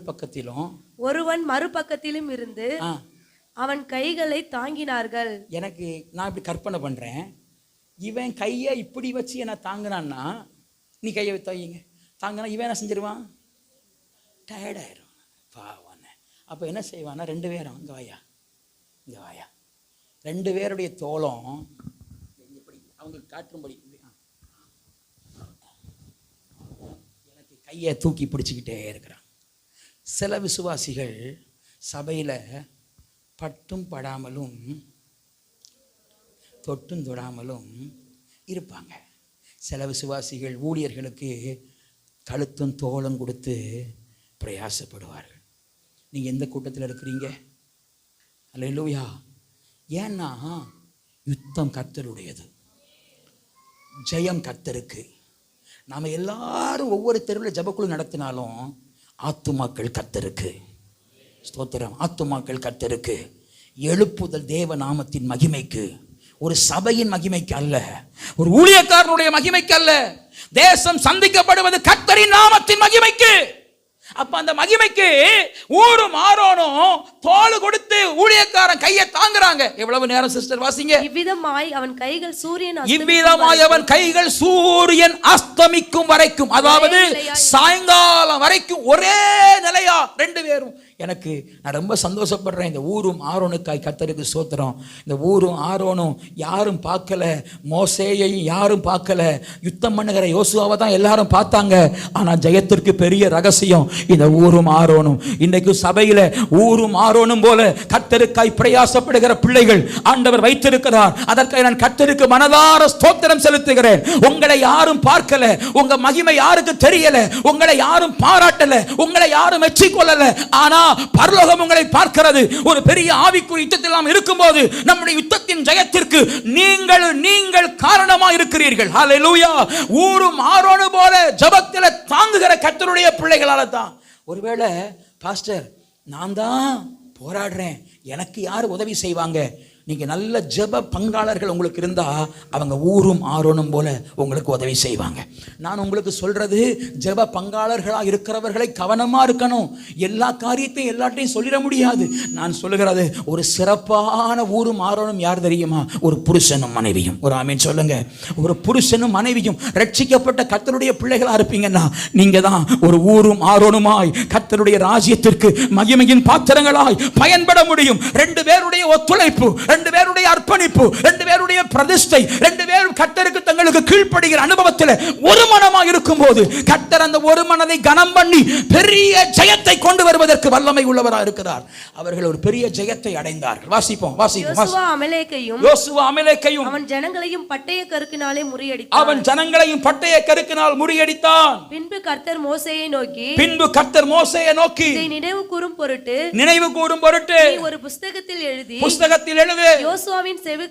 பக்கத்திலும் ஒருவன் மறுபக்கத்திலும் இருந்து அவன் கைகளை தாங்கினார்கள். எனக்கு நான் இப்படி கற்பனை பண்றேன், இவன் கையை இப்படி வச்சு என்ன தாங்கினான்னா, நீ கையை தாங்கினா இவன் என்ன செஞ்சிருவான்? டயர்டாயிரும் பாவான. அப்போ என்ன செய்வான்னா 2 பேரும் இங்கே வாயா 2 பேருடைய தோளம் இப்படி அவங்களுக்கு காட்டும்படி எனக்கு கையை தூக்கி பிடிச்சிக்கிட்டே இருக்கிறான். சில விசுவாசிகள் சபையில் பட்டும் படாமலும் தொட்டும் தொடாமலும் இருப்பாங்க. சில விசுவாசிகள் ஊழியர்களுக்கு கழுத்தும் தோளும் கொடுத்து பிரயாசப்படுவார்கள். நீங்கள் எந்த கூட்டத்தில் இருக்கிறீங்க? அல்லேலூயா. ஏன்னா யுத்தம் கர்த்தருடையது, ஜெயம் கர்த்தருக்கு. நாம் எல்லாரும் ஒவ்வொரு தெருவில் ஜெபக்குழு நடத்தினாலும் ஆத்துமாக்கள் கர்த்தருக்கு. ஸ்தோத்திரம். ஆத்துமாக்கள் கர்த்தருக்கு. எழுப்புதல் தேவ நாமத்தின் மகிமைக்கு, ஒரு சபையின் மகிமைக்கு அல்ல, ஒரு ஊழியக்காரனுடைய மகிமைக்கு அல்ல. தேசம் சந்திக்கப்படுவது கர்த்தரின் நாமத்தின் மகிமைக்கு. அப்ப அந்த மகிமைக்கு ஊரும் ஆரோனும் தோள் கொடுத்து ஊழியக்காரன் கையை தாங்குறாங்க. எவ்வளவு நேரம் சிஸ்டர் வாசிங்க. இவ்விதமாய் அவன் கைகள் சூரியன் அஸ்தமிக்கும் வரைக்கும், அதாவது சாயங்காலம் வரைக்கும் ஒரே நிலையா 2 பேரும். எனக்கு நான் ரொம்ப சந்தோஷப்படுறேன். இந்த ஊரும் ஆரோனுக்காய் கர்த்தருக்கு ஸ்தோத்திரம். இந்த ஊரும் ஆரோனும் யாரும் பார்க்கல, மோசேயையும் யாரும் பார்க்கல, யுத்தம் பண்ணுகிற யோசுவாவை தான் எல்லாரும் பார்த்தாங்க. ஆனால் ஜெயத்திற்கு பெரிய ரகசியம் இந்த ஊரும் ஆரோனும். இன்றைக்கு சபையில ஊரும் ஆரோனும் போல கர்த்தருக்காய் பிரயாசப்படுகிற பிள்ளைகள் ஆண்டவர் வைத்திருக்கிறார். அதற்காக நான் கர்த்தருக்கு மனதார ஸ்தோத்திரம் செலுத்துகிறேன். உங்களை யாரும் பார்க்கல, உங்க மகிமை யாருக்கு தெரியல, உங்களை யாரும் பாராட்டல, உங்களை யாரும் மெச்சிக்கொள்ளல. ஆனா பரலோகம் உங்களை பார்க்கிறது. ஒரு பெரிய ஆவிக்குரிய யுத்தத்தில் நாம் இருக்கும்போது நம்முடைய யுத்தத்தின் ஜெயத்திற்கு நீங்கள் காரணமா இருக்கிறீர்கள். ஹல்லேலூயா. ஊரும் ஆரோனு போல ஜெபத்திலே தாங்குகிற கர்த்தருடைய பிள்ளைகளால தான். ஒருவேளை பாஸ்டர் நான் தான் போராடுறேன், எனக்கு யார் உதவி செய்வாங்க? நீங்க நல்ல ஜெப பங்காளர்கள் உங்களுக்கு இருந்தா அவங்க ஊரும் ஆரோனும் போல உங்களுக்கு உதவி செய்வாங்க. நான் உங்களுக்கு சொல்றது, ஜெப பங்காளர்களா இருக்கிறவர்களை கவனமா இருக்கணும். எல்லா காரியத்தையும் எல்லாத்தையும் சொல்லிட முடியாது. நான் சொல்லுகிறது, ஒரு சிறப்பான ஊரும் ஆரோனும் யார் தெரியுமா? ஒரு புருஷனும் மனைவியும். ஒரு ஆமீன் சொல்லுங்க. ஒரு புருஷனும் மனைவியும் ரட்சிக்கப்பட்ட கர்த்தருடைய பிள்ளைகளா இருப்பீங்கன்னா நீங்க தான் ஒரு ஊரும் ஆரோனுமாய் கர்த்தருடைய ராஜ்யத்திற்கு மகிமையின் பாத்திரங்களாய் பயன்பட முடியும். 2 பேருடைய ஒத்துழைப்பு, 2 பேருடைய அர்ப்பணிப்பு, 2 பேருடைய பிரதிஷ்டை, 2 பேரும் கர்த்தருக்கு தங்களுக்கு கீழ்ப்படுகிற அனுபவத்தில் ஒரு மனமாக இருக்கும்போது கர்த்தர் அந்த ஒரு மனதை கனம் பண்ணி பெரிய ஜெயத்தை கொண்டு வருவதற்கு வல்லமை உள்ளவராக இருக்கிறார். அவர்கள் ஒரு பெரிய ஜெயத்தை அடைந்தார்கள். வாசிப்போம். யோசுவா அமலேக்கையும் அவன் ஜனங்களையும் பட்டய கருக்கினாலே முறியடித்தான். பின்பு கர்த்தர் மோசேயை நோக்கி நினைவு கூறும் பொருட்டு ஒரு புஸ்தகத்தில் எழுது யோசுவாவின் செவி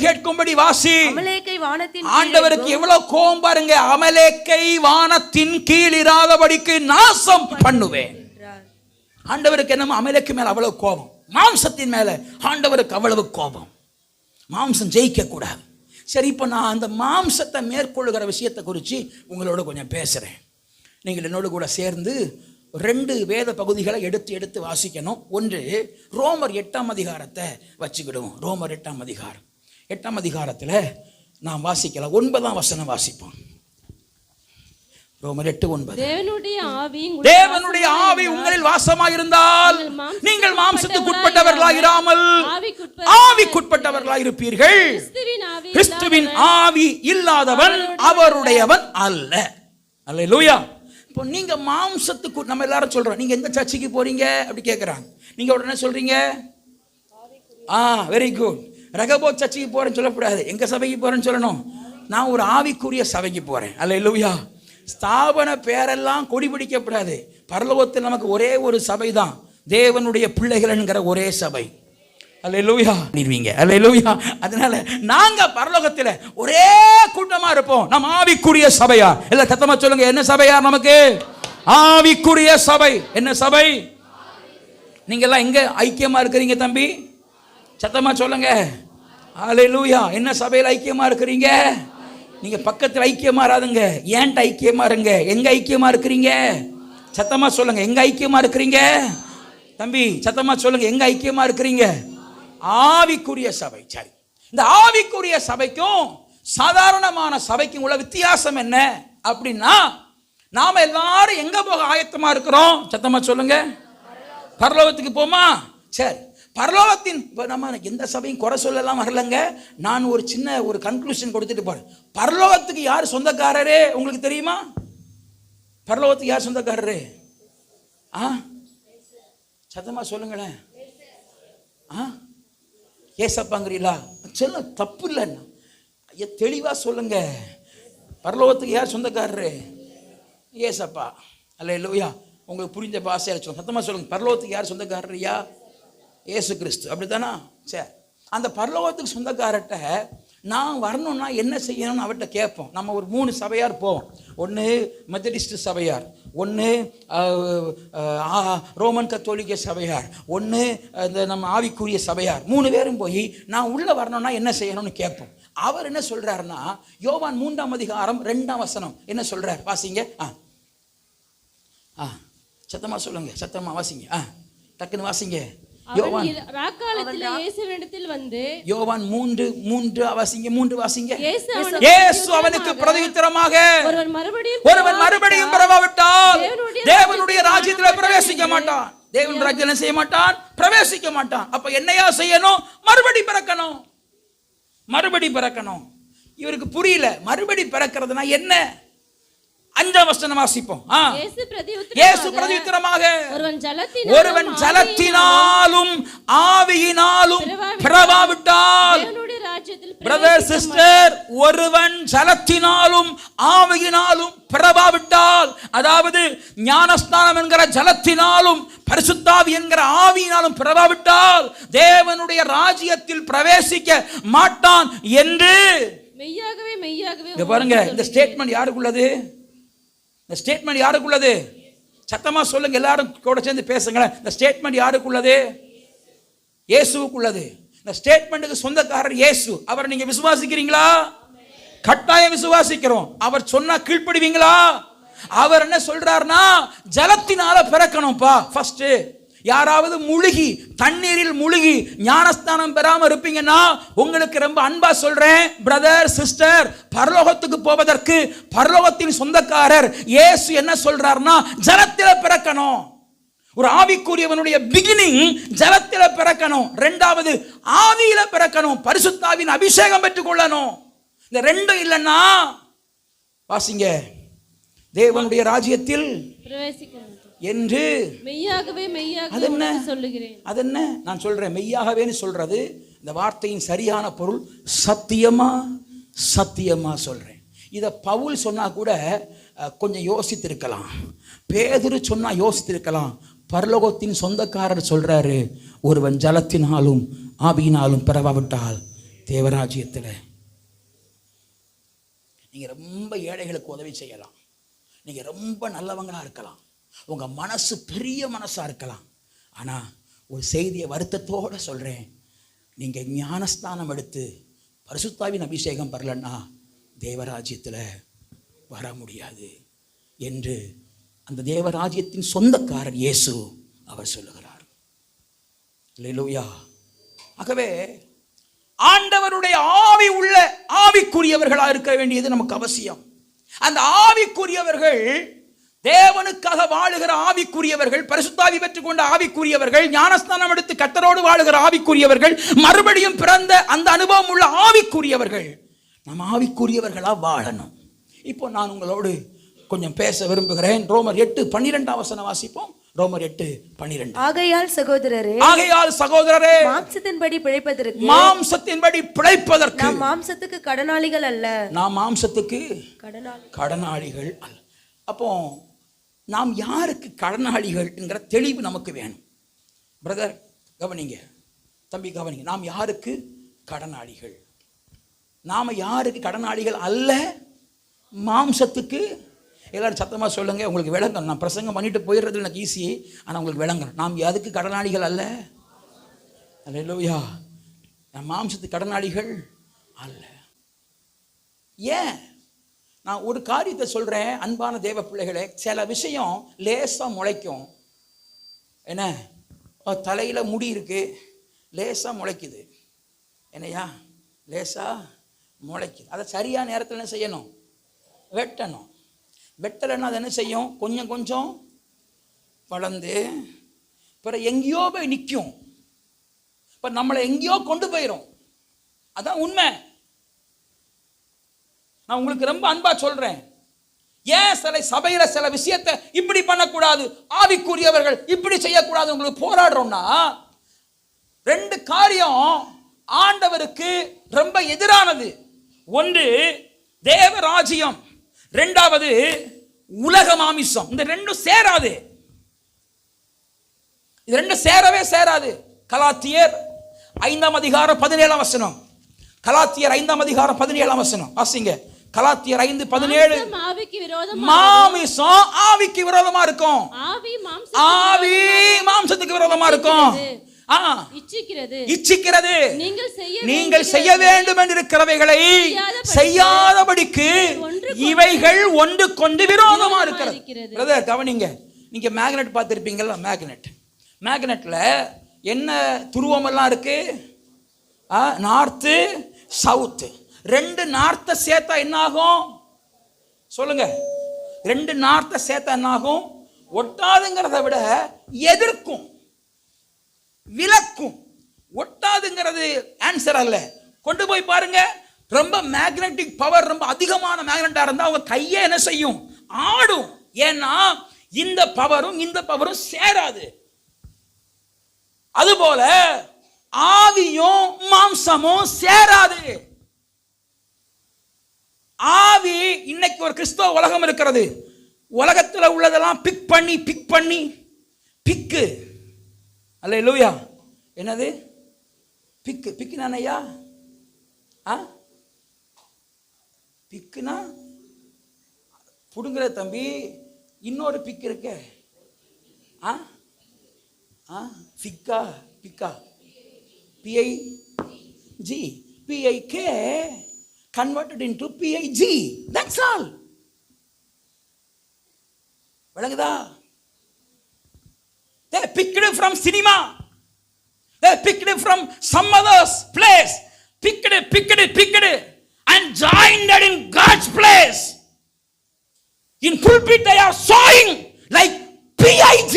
கேட்கும்படி வாசி. அமலேக்கை வானத்தின் ஆண்டவருக்கு எவ்வளவு கோபம் பாருங்க. அமலேக்கை வானத்தின் கீழ் இராதபடிக்கு நாசம் பண்ணுவேன். ஆண்டவருக்கு என்னமோ அமலேக்கு மேல அவ்வளவு கோபம், மாம்சத்தின் மேல ஆண்டவருக்கு அவ்வளவு கோபம். மாம்சம் ஜெயிக்க கூடாது. சரி, இப்ப நான் அந்த மாம்சத்தை மேற்கொள்ளுகிற விஷயத்தை குறித்து உங்களோட கொஞ்சம் பேசுறேன். நீங்கள் என்னோடு கூட சேர்ந்து 2 வேத பகுதிகளை எடுத்து வாசிக்கணும். ஒன்று ரோமர் 8ஆம் அதிகாரத்தை வச்சுக்கிடுவோம். ரோமர் 8ஆம் அதிகாரம். 8ஆம் அதிகாரத்தில் நாம் வாசிக்கலாம். 9ஆம் வசனம் வாசிப்போம். ரோமர் 8:9. தேவனுடைய ஆவி உங்களில் வாசமாயிருந்தால் நீங்கள் மாம்சத்துக்கு உட்பட்டவர்களாய் இராமல் ஆவிக்குட்பட்டவர்களாய் இருப்பீர்கள். கிறிஸ்துவின் ஆவி இல்லாதவன் அவருடையவன் அல்ல. அல்லேலூயா. இப்போ நீங்க மாம்சத்துக்கு, நம்ம எல்லாரும் சொல்றோம், நீங்க எந்த சர்ச்சுக்கு போறீங்க அப்படி கேட்கறாங்க. நீங்க உடனே சொல்றீங்க வெரி குட், ரகபோத் சர்ச்சுக்கு போறேன்னு சொல்லக்கூடாது, எங்க சபைக்கு போறேன்னு சொல்லணும். நான் ஒரு ஆவிக்குரிய சபைக்கு போறேன். அல்லேலூயா. ஸ்தாபன பேரெல்லாம் கொடி பிடிக்கப்படாது. பரலோகத்தில் நமக்கு ஒரே ஒரு சபை தான், தேவனுடைய பிள்ளைகள் என்கிற ஒரே சபை. அல்லேலூயா. அல்லேலூயா. அதனால நாங்க பரலோகத்தில் ஒரே கூட்டமா இருப்போம். நம்ம ஆவிக்குரிய சபையா? இல்ல சத்தமா சொல்லுங்க, என்ன சபையா? நமக்கு ஆவிக்குரிய சபை. என்ன சபை? நீங்க எல்லாம் எங்க ஐக்கியமா இருக்கிறீங்க தம்பி? சத்தமா சொல்லுங்க. அல்லேலூயா. என்ன சபையில் ஐக்கியமா இருக்கிறீங்க? நீங்க பக்கத்தில் ஐக்கியமா இராதுங்க, ஏன்ட்ட ஐக்கியமா இருங்க. எங்க ஐக்கியமா இருக்கிறீங்க? சத்தமா சொல்லுங்க, எங்க ஐக்கியமா இருக்கிறீங்க தம்பி? சத்தமா சொல்லுங்க, எங்க ஐக்கியமா இருக்கிறீங்க? ஆவிக்குரிய சபை. சரி, இந்த ஆவிக்குரிய சபைக்கும் சாதாரணமான சபைக்கும் உள்ள வித்தியாசம் என்ன அப்படின்னா, நாம எல்லாரும் எங்க போக ஆயத்தமா இருக்கிறோம்? சத்தமா சொல்லுங்க, பரலோகத்துக்கு போமா? சரி, பரலோகத்தின் நம்ம எந்த சபையும் குறை சொல்லலாம் வரலங்க. நான் ஒரு சின்ன ஒரு கன்க்ளூஷன் கொடுத்துட்டு போறேன். பரலோகத்துக்கு யார் சொந்தக்காரரே உங்களுக்கு தெரியுமா? பரலோகத்துக்கு யார் சொந்தக்காரரே? சத்தமா சொல்லுங்களேன். ஏசப்பாங்கிறீங்களா? சொல்ல தப்பு இல்லைன்னா தெளிவா சொல்லுங்க. பரலோகத்துக்கு யார் சொந்தக்காரரே? ஏசப்பா. அல்லேலூயா. உங்களுக்கு புரிஞ்ச பாஷையில சொல்லுங்க, சத்தமா சொல்லுங்க. பரலோகத்துக்கு யார் சொந்தக்காரரியா? இயேசு கிறிஸ்து. அப்படித்தானா? சரி, அந்த பரலோகத்துக்கு சொந்தக்காரர்கிட்ட நான் வரணும்னா என்ன செய்யணும்னு அவர்கிட்ட கேட்போம். நம்ம ஒரு 3 சபையார் போவோம். ஒன்று மெத்தடிஸ்ட் சபையார், ஒன்று ரோமன் கத்தோலிக்க சபையார், ஒன்று இந்த நம்ம ஆவிக்குரிய சபையார். 3 பேரும் போய் நான் உள்ளே வரணும்னா என்ன செய்யணும்னு கேட்போம். அவர் என்ன சொல்றாருன்னா, யோவான் 3ஆம் அதிகாரம் 2ஆம் வசனம் என்ன சொல்றார்? வாசிங்க. சத்தமா சொல்லுங்க, சத்தமா வாசிங்க, டக்குன்னு வாசிங்க. யோவான் 3 வாசிங்க. இயேசு அவனுக்கு பிரதியுத்தரமாக, ஒருவன் மறுபடியும் பிறவாவிட்டால் தேவனுடைய ராஜ்யத்தில் பிரவேசிக்க மாட்டான். தேவனுடைய ராஜ்யத்தில் என்ன செய்ய மாட்டான்? பிரவேசிக்க மாட்டான். அப்ப என்னையா செய்யணும்? மறுபடி பிறக்கணும். இவருக்கு புரியல, மறுபடி பிறக்கிறதுனா என்ன? 5ஆம் வசனம் வாசிப்போம். இயேசு பிரதியுத்தரமாக, ஒருவன் ஜலத்தினாலும் ஆவியினாலும் பிறவாவிட்டால், பிரதர் சிஸ்டர், ஒருவன் ஜலத்தினாலும் ஆவியினாலும் பிறவாவிட்டால், அதாவது ஞானஸ்நானம் என்கிற ஜலத்தினாலும் பரிசுத்தாவி என்கிற ஆவியினாலும் பிறவாவிட்டால் தேவனுடைய ராஜ்யத்தில் பிரவேசிக்க மாட்டான் என்று மெய்யாகவே பாருங்க. இந்த ஸ்டேட்மெண்ட் யாருக்குள்ளது? இந்த ஸ்டேட்மெண்ட் யாருக்குள்ளது? சத்தமா சொல்லுங்க, எல்லாரும் கூட சேர்ந்து பேசுங்களேன். இந்த ஸ்டேட்மெண்ட் யாருக்குள்ளது? இயேசுவுக்குள்ளது. இந்த ஸ்டேட்மெண்ட்டுக்கு சொந்தக்காரர் இயேசு. அவரை நீங்க விசுவாசிக்கிறீங்களா? கட்டாயம் விசுவாசிக்கிறோம். அவர் சொன்னா கீழ்ப்படுவீங்களா? அவர் என்ன சொல்றாருன்னா, ஜலத்தினால பிறக்கணும்பா. ஃபர்ஸ்ட் யாராவது முழுகி, தண்ணீரில் முழுகி ஞானஸ்தானம் பெறாம இருப்பீங்கன்னா, உங்களுக்கு ரொம்ப அன்பா சொல்றேன் பிரதர் சிஸ்டர், பரலோகத்துக்கு போவதற்கு பரலோகத்தின் சொந்தக்காரர் இயேசு என்ன சொல்றாருன்னா, ஜலத்தில பிறக்கணும். ஒரு ஆவிக்குரியவனுடைய பிகினிங் ஜலத்தில பிறக்கணும். 2வது ஆவியில பிறக்கணும், பரிசுத்தாவின் அபிஷேகம் பெற்றுக் கொள்ளணும். இந்த 2 இல்லைன்னா வாசிங்க, தேவனுடைய ராஜ்யத்தில் என்று மெய்யாகவே சொல்லுகிறேன். அது என்ன? நான் சொல்றேன், மெய்யாகவேன்னு சொல்றது இந்த வார்த்தையின் சரியான பொருள் சத்தியமா சொல்றேன். இதை பவுல் சொன்னா கூட கொஞ்சம் யோசித்திருக்கலாம், பேதுரு சொன்னா யோசித்திருக்கலாம். பரலோகத்தின் சொந்தக்காரர் சொல்றாரு, ஒருவன் ஜலத்தினாலும் ஆவியினாலும் பிறவாவிட்டால் தேவராஜ்யத்தில். நீங்க ரொம்ப ஏழைகளுக்கு உதவி செய்யலாம், நீங்க ரொம்ப நல்லவங்களா இருக்கலாம், உங்க மனசு பெரிய மனசா இருக்கலாம். ஆனா ஒரு செய்தியை வருத்தத்தோட சொல்றேன், நீங்க ஞானஸ்தானம் எடுத்து பரிசுத்தாவின் அபிஷேகம் பெறலன்னா தேவராஜ்யத்தில் வர முடியாது என்று அந்த தேவராஜ்யத்தின் சொந்தக்காரர் இயேசு அவர் சொல்லுகிறார். அல்லேலூயா. ஆகவே ஆண்டவருடைய ஆவி உள்ள ஆவிக்குரிய ஆவிக்குரியவர்களா இருக்க வேண்டியது நமக்கு அவசியம். அந்த ஆவிக்குரியவர்கள் தேவனுக்காக வாழுகிற ஆவிக்குரியவர்கள், பரிசுத்தாவி பெற்றுக் கொண்ட ஆவிக்குரியவர்கள், ஞானஸ்நானம் எடுத்து கர்த்தரோடு வாழுகிற ஆவிக்குரியவர்கள், மறுபடியும் பிறந்த அந்த அனுபவம் உள்ள ஆவிக்குரியவர்கள். நாம் ஆவிக்குரியவர்களா வாழணும். இப்போ நான் உங்களோடு கொஞ்சம் பேச விரும்புகிறேன். ரோமர் 8:12 வாசிப்போம். ரோமர் 8:12. ஆகையால் சகோதரரே மாம்சத்தின்படி பிழைப்பதற்கு நாம் மாம்சத்துக்கு கடனாளிகள் அல்ல. நாம் மாம்சத்துக்கு கடனாளிகள் அல்ல. அப்போ நாம் யாருக்கு கடனாளிகள் என்கிற தெளிவு நமக்கு வேணும். பிரதர் கவனிங்க, தம்பி கவனிங்க, நாம் யாருக்கு கடனாளிகள்? நாம யாருக்கு கடனாளிகள் அல்ல? மாம்சத்துக்கு. எல்லாரும் சத்தமாக சொல்லுங்க, உங்களுக்கு விளங்கணும். நான் பிரசங்கம் பண்ணிட்டு போயிடுறது எனக்கு ஈஸி, ஆனால் உங்களுக்கு விளங்கணும். நாம் எதுக்கு கடனாளிகள் அல்ல? அல்லேலூயா. நாம் மாம்சத்துக்கு கடனாளிகள் அல்ல. ஏன்? நான் ஒரு காரியத்தை சொல்கிறேன் அன்பான தேவ பிள்ளைகளே. சில விஷயம் லேசாக முளைக்கும். என்ன, தலையில் முடி இருக்கு, லேசாக முளைக்குது. என்னையா, லேசாக முளைக்குது. அதை சரியான நேரத்தில் என்ன செய்யணும்? வெட்டணும். வெட்டலைன்னா அது என்ன செய்யும்? கொஞ்சம் கொஞ்சம் வளர்ந்து பிறகு எங்கேயோ போய் நிற்கும். இப்போ நம்மளை எங்கேயோ கொண்டு போயிடும். அதான் உண்மை. நான் உங்களுக்கு ரொம்ப அன்பா சொல்றேன். ஏன் சில சபையில சில விஷயத்தை இப்படி பண்ணக்கூடாது, ஆவிக்குரியவர்கள் இப்படி செய்யக்கூடாது உங்களுக்கு போராடுறோம்னா, 2 காரியம் ஆண்டவருக்கு ரொம்ப எதிரானது. ஒன்று தேவராஜ்யம், 2வது உலக மாமிசம். இந்த 2 சேராது. இது 2 சேரவே சேராது. கலாத்தியர் 5:17. கலாத்தியர் 5:17 வாசிங்க. கலாத்தியர் 5:17. மாமிசம் ஆவிக்கு விரோதமா இருக்கும். ஆவி மாம்சத்துக்கு விரோதமா இருக்கும். இச்சிக்கிறது நீங்கள் செய்ய வேண்டும் என்று இருக்கிறவைகளை செய்யாதபடிக்கு இவைகள் ஒன்று கொண்டு விரோதமா இருக்கிறது. பிரதர் கவனிங்க, நீங்க மேக்னெட் பார்த்திருப்பீங்கல்ல? மேக்னெட்ல என்ன துருவம் எல்லாம் இருக்கு? North south. 2 நார்த்தை சேர்த்தா என்ன ஆகும்? சொல்லுங்க. 2 நார்த்தை சேர்த்தா என்ன ஆகும்? ஒட்டாதுங்கிறத விட எதிர்க்கும், விலக்கும். ஒட்டாதுங்கிறது ஆன்சர் அல்ல. கொண்டு போய் பாருங்க. ரொம்ப மேக்னெட்டிக் பவர் ரொம்ப அதிகமான மேக்னெட்டா இருந்தா அவங்க கையே என்ன செய்யும்? ஆடும். ஏன்னா இந்த பவரும் இந்த பவரும் சேராது. அதுபோல ஆவியும் மாம்சமும் சேராது. ஆவி, இன்னைக்கு ஒரு கிறிஸ்தவ உலகம் இருக்கிறது. உலகத்தில் உள்ளதெல்லாம் பிக் பண்ணி பிக்கு. அல்லேலூயா. என்னது பிக்கு? நானையா பிக்குனா புடுங்குற தம்பி. இன்னொரு பிக் இருக்க. பிக்கா PIG converted into PIG. That's all. விளங்குதா? They picked it from cinema. They picked it from some other place. Picked it and joined it in God's place. In pulpit they are sowing like PIG.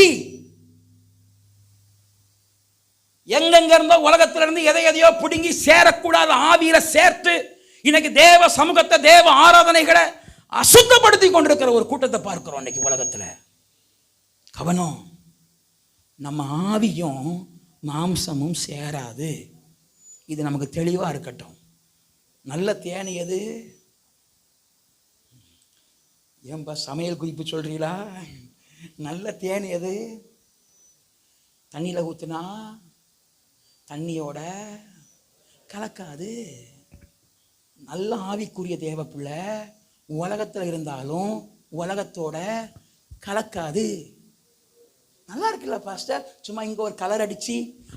எங்கெங்க இருந்தோ உலகத்துல இருந்து எதையோ பிடுங்கி சேரக்கூடாத ஆவியில சேர்த்து இன்னைக்கு தேவ சமூகத்தை, தேவ ஆராதனைகளை அசுத்தப்படுத்தி கொண்டிருக்கிற ஒரு கூட்டத்தை பார்க்கிறோம் இன்னைக்கு உலகத்துல. கவனம், நம்ம ஆவியும் மாம்சமும் சேராது. இது நமக்கு தெளிவா இருக்கட்டும். நல்ல தேனி எது? ஏன்பா சமையல் குறிப்பு சொல்றீங்களா? நல்ல தேனி எது? தண்ணியில ஊத்துனா தண்ணியோட கலக்காது. நல்ல ஆவிக்குரிய தேவ பிள்ளை உலகத்தில் இருந்தாலும் உலகத்தோட கலக்காது. நல்லா இருக்குல்ல பாஸ்டர்? சும்மா இங்க ஒரு கலர் அடிச்சு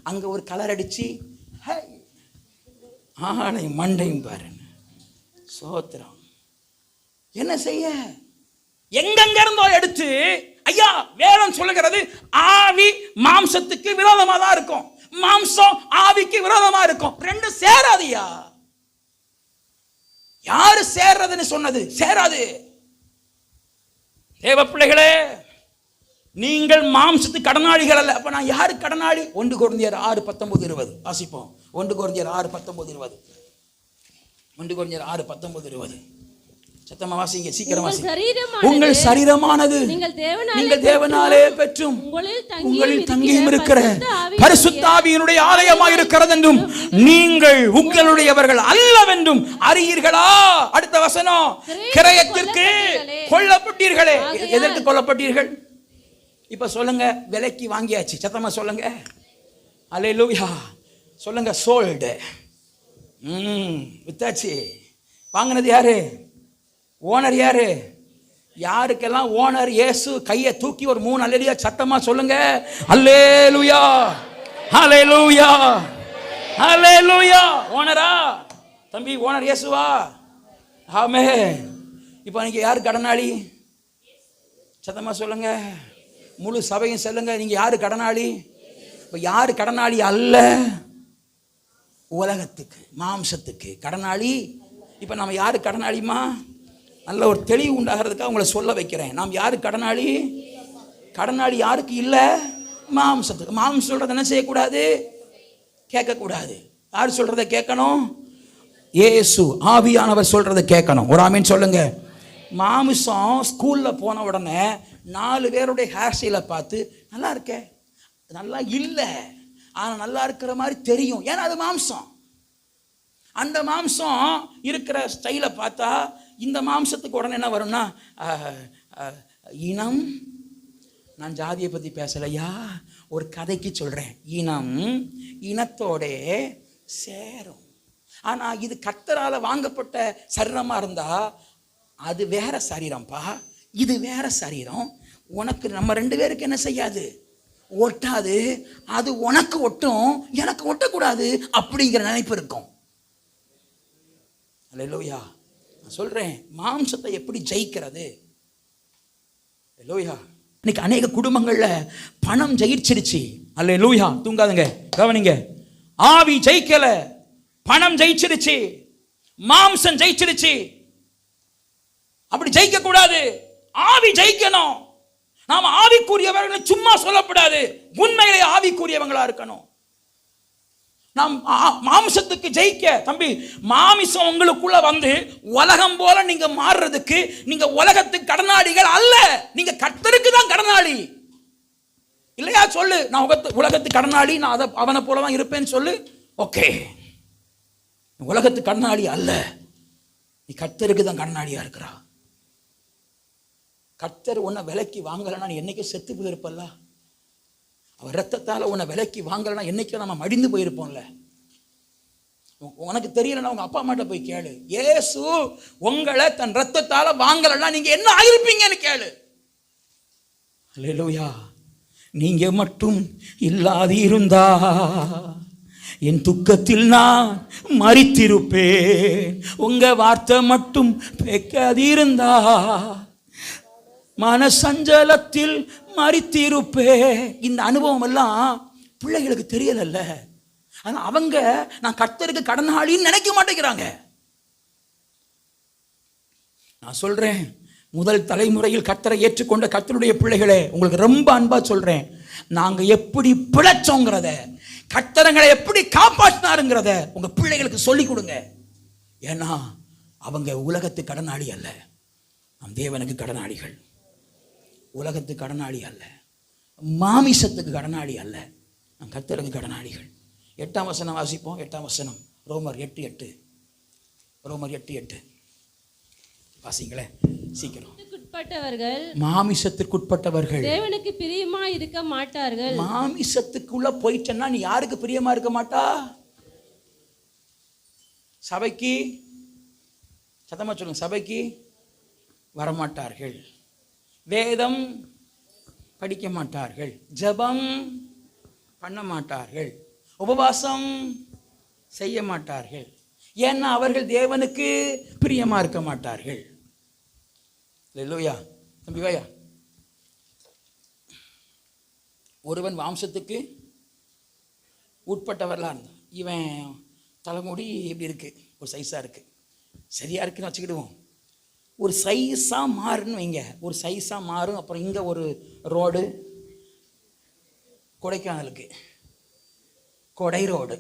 அங்க ஒரு கலர் அடிச்சு ஆனை மண்டையும் பாருங்க. சோத்திரம். என்ன செய்ய? எங்கெங்க இருந்தோ எடுத்து, ஐயா வேதம் சொல்லுகிறது ஆவி மாம்சத்துக்கு விரோதமா தான் இருக்கும், மாம்சம் ஆவிக்கு விரோதமா இருக்கும். 2 சேராதியா. யாரு சேர்றதுன்னு சொன்னது? சேராது. தேவ பிள்ளைகளே, நீங்கள் மாம்சத்துக்கு கடனாளிகள் அல்ல. அப்ப நான் யாரு கடனாளி? 1 கொரிந்தியர் 6:19-20 வாசிப்போம். 1 கொரிந்தியர் 6:19-20. 1 கொரிந்தியர் 6:19-20. சத்தமா வாசிங்க, சீக்கிரம் வாசிங்க. உங்கள் சரீரமானது நீங்கள் தேவனாலே பெற்றும் உங்களில் தங்கியும் இருக்கிற பரிசுத்த ஆவியினுடைய ஆலயமாய் இருக்கிறது என்றும் நீங்கள் உங்களுடையவர்கள் அல்லவென்றும் அறியீர்களா? அடுத்த வசனம், கிரயத்திற்கு கொல்லப்பட்டீர்களே. எதற்கு கொல்லப்பட்டீர்கள்? இப்ப சொல்லுங்க, விலைக்கு வாங்கியாச்சு. சத்தமா சொல்லுங்க, அல்லேலூயா சொல்லுங்க. சோல்டு, வித்தாச்சு. வாங்கினது யாரு? ஓனர் யாரு? யாருக்கெல்லாம் ஓனர் இயேசு? கையை தூக்கி ஒரு 3 அல்லேலூயா சத்தமா சொல்லுங்க. அல்லேலூயா, அல்லேலூயா, அல்லேலூயா. ஓனரா தம்பி? ஓனர் இயேசுவா? ஆமென். இப்போ நீங்க யாரு கடனாளி? சத்தமா சொல்லுங்க. முழு சபையும் சொல்லுங்க, நீங்க யாரு கடனாளி? இப்ப யாரு கடனாளி அல்ல? உலகத்துக்கு, மாம்சத்துக்கு கடனாளி. இப்ப நம்ம யாரு கடனாளிமா? நல்ல ஒரு தெளிவு உண்டாகிறதுக்காக உங்களை சொல்ல வைக்கிறேன். நாம் யாரு கடனாளி? கடனாளி யாருக்கு இல்ல? மாம்சத்துக்கு. மாம்சம் சொல்றதை என்ன செய்யக்கூடாது? கேட்கக்கூடாது. யார் சொல்றதை கேட்கணும்? இயேசு ஆவியானவர் சொல்றதை கேட்கணும். ஒரு ஆமீன் சொல்லுங்க. மாமிசம் ஸ்கூல்ல போன உடனே 4 பேருடைய ஹேர் ஸ்டைலை பார்த்து நல்லா இருக்கே, நல்லா இல்லை, ஆனால் நல்லா இருக்கிற மாதிரி தெரியும். ஏன்னா அது மாம்சம். அந்த மாம்சம் இருக்கிற ஸ்டைலை பார்த்தா இந்த மாம்சத்துக்கு உடனே என்ன வரும்னா, இனம், நான் ஜாதியை பற்றி பேசலையா, ஒரு கதைக்கு சொல்கிறேன். இனம் இனத்தோட சேரும். ஆனால் இது கர்த்தரால் வாங்கப்பட்ட சரீரமாக இருந்தால் அது வேற சரீரம்ப்பா, இது வேற சரீரம். உனக்கு நம்ம 2 பேருக்கு என்ன செய்யாது? ஒட்டாது. அது உனக்கு ஒட்டும், எனக்கு ஒட்டக்கூடாது அப்படிங்கிற நினைப்பு இருக்கும். அல்லேலூயா. நான் சொல்றேன், மாம்சத்தை எப்படி ஜெயிக்கிறது? அல்லேலூயா. இன்னைக்கு அநேக குடும்பங்கள்ல பணம் ஜெயிச்சிருச்சு. அல்லேலூயா. தூங்காதுங்க, கவனிங்க. ஆவி ஜெயிக்கல, பணம் ஜெயிச்சிருச்சு, மாம்சம் ஜெயிச்சிருச்சு. அப்படி ஜெயிக்க கூடாது. ஆவி ஜெயிக்கணும். நாம ஆவிக்குரியவர்கள் சும்மா சொல்லப்படாது, உண்மையிலே ஆவிக்குரியவங்களா இருக்கணும். நாம் மாம்சத்துக்கு ஜெயிக்க, தம்பி, மாமிசம் உங்களுக்குள்ள வந்து உலகம் போல நீங்க மாறுறதுக்கு நீங்க உலகத்துக்கு கடனாளிகள் அல்ல. நீங்க கர்த்தருக்கு தான் கடனாளி. இல்லையா? சொல்லு, நான் உலகத்துக்கு கடனாளி, நான் அவனை போல தான் இருப்பேன்னு சொல்லு. ஓகே, உலகத்துக்கு கடனாளி அல்ல, நீ கர்த்தருக்கு தான் கடனாளியா இருக்கிறா. கர்த்தர் உன்னை விலைக்கு வாங்கலைன்னா நீ என்னைக்கு செத்து போயிருப்பல்ல. அவர் ரத்தத்தால் உன்னை விலைக்கு வாங்கலைன்னா என்னைக்கும் நம்ம மடிந்து போயிருப்போம்ல. உனக்கு தெரியலன்னா உங்க அப்பா அம்மாட்ட போய் கேளு. இயேசு உங்களை தன் ரத்தத்தால வாங்கலைன்னா நீங்க என்ன ஆயிருப்பீங்கன்னு கேளு. அல்லேலூயா. நீங்க மட்டும் இல்லாது இருந்தா என் துக்கத்தில் நான் மரித்திருப்பேன். உங்க வார்த்தை மட்டும் பேக்காதிருந்தா மனசஞ்சலத்தில் மரித்திருப்பே. இந்த அனுபவம் எல்லாம் பிள்ளைகளுக்கு தெரியலல்ல. ஆனா அவங்க நான் கர்த்தருக்கு கடனாளின்னு நினைக்க மாட்டேங்கிறாங்க. நான் சொல்றேன், முதல் தலைமுறையில் கர்த்தரை ஏற்றுக்கொண்ட கர்த்தருடைய பிள்ளைகளே, உங்களுக்கு ரொம்ப அன்பா சொல்றேன், நாங்க எப்படி பிழைச்சோங்கிறத, கர்த்தரங்களை எப்படி காப்பாற்றினாருங்கிறத உங்க பிள்ளைகளுக்கு சொல்லிக் கொடுங்க. ஏன்னா அவங்க உலகத்து கடனாளி அல்ல, நம் தேவனுக்கு கடனாளிகள். உலகத்துக்கு கடனாளி அல்ல, மாமிசத்துக்கு கடனாளி அல்ல, நம் கர்த்தருக்கு கடனாளிகள். 8ஆம் வசனம் வாசிப்போம். 8ஆம் வசனம், ரோமர் 8:8. ரோமர் 8:8 வாசிங்களேன் சீக்கிரம். மாமிசத்திற்குட்பட்டவர்கள் தேவனுக்கு பிரியமா இருக்க மாட்டார்கள். மாமிசத்துக்குள்ள போயிட்டேன்னா நீ யாருக்கு பிரியமா இருக்க மாட்டா? சபைக்கு, சத்தமா சொல்லுங்க, சபைக்கு வரமாட்டார்கள், வேதம் படிக்க மாட்டார்கள், ஜெபம் பண்ண மாட்டார்கள், உபவாசம் செய்ய மாட்டார்கள். ஏன்னா அவர்கள் தேவனுக்கு பிரியமா இருக்க மாட்டார்கள். அல்லேலூயா. தம்பி வாயா. ஒருவன் வம்சத்துக்கு உட்பட்டவர்களாக இருந்தான். இவன் தலைமுடி எப்படி இருக்கு, ஒரு சைஸாக இருக்கு. சரியா இருக்குன்னு வச்சுக்கிடுவோம். ஒரு சைஸாக மாறுன்னு வைங்க, ஒரு சைஸாக மாறும். அப்புறம் இங்கே ஒரு ரோடு, கொடைக்கானலுக்கு கொடை ரோடு,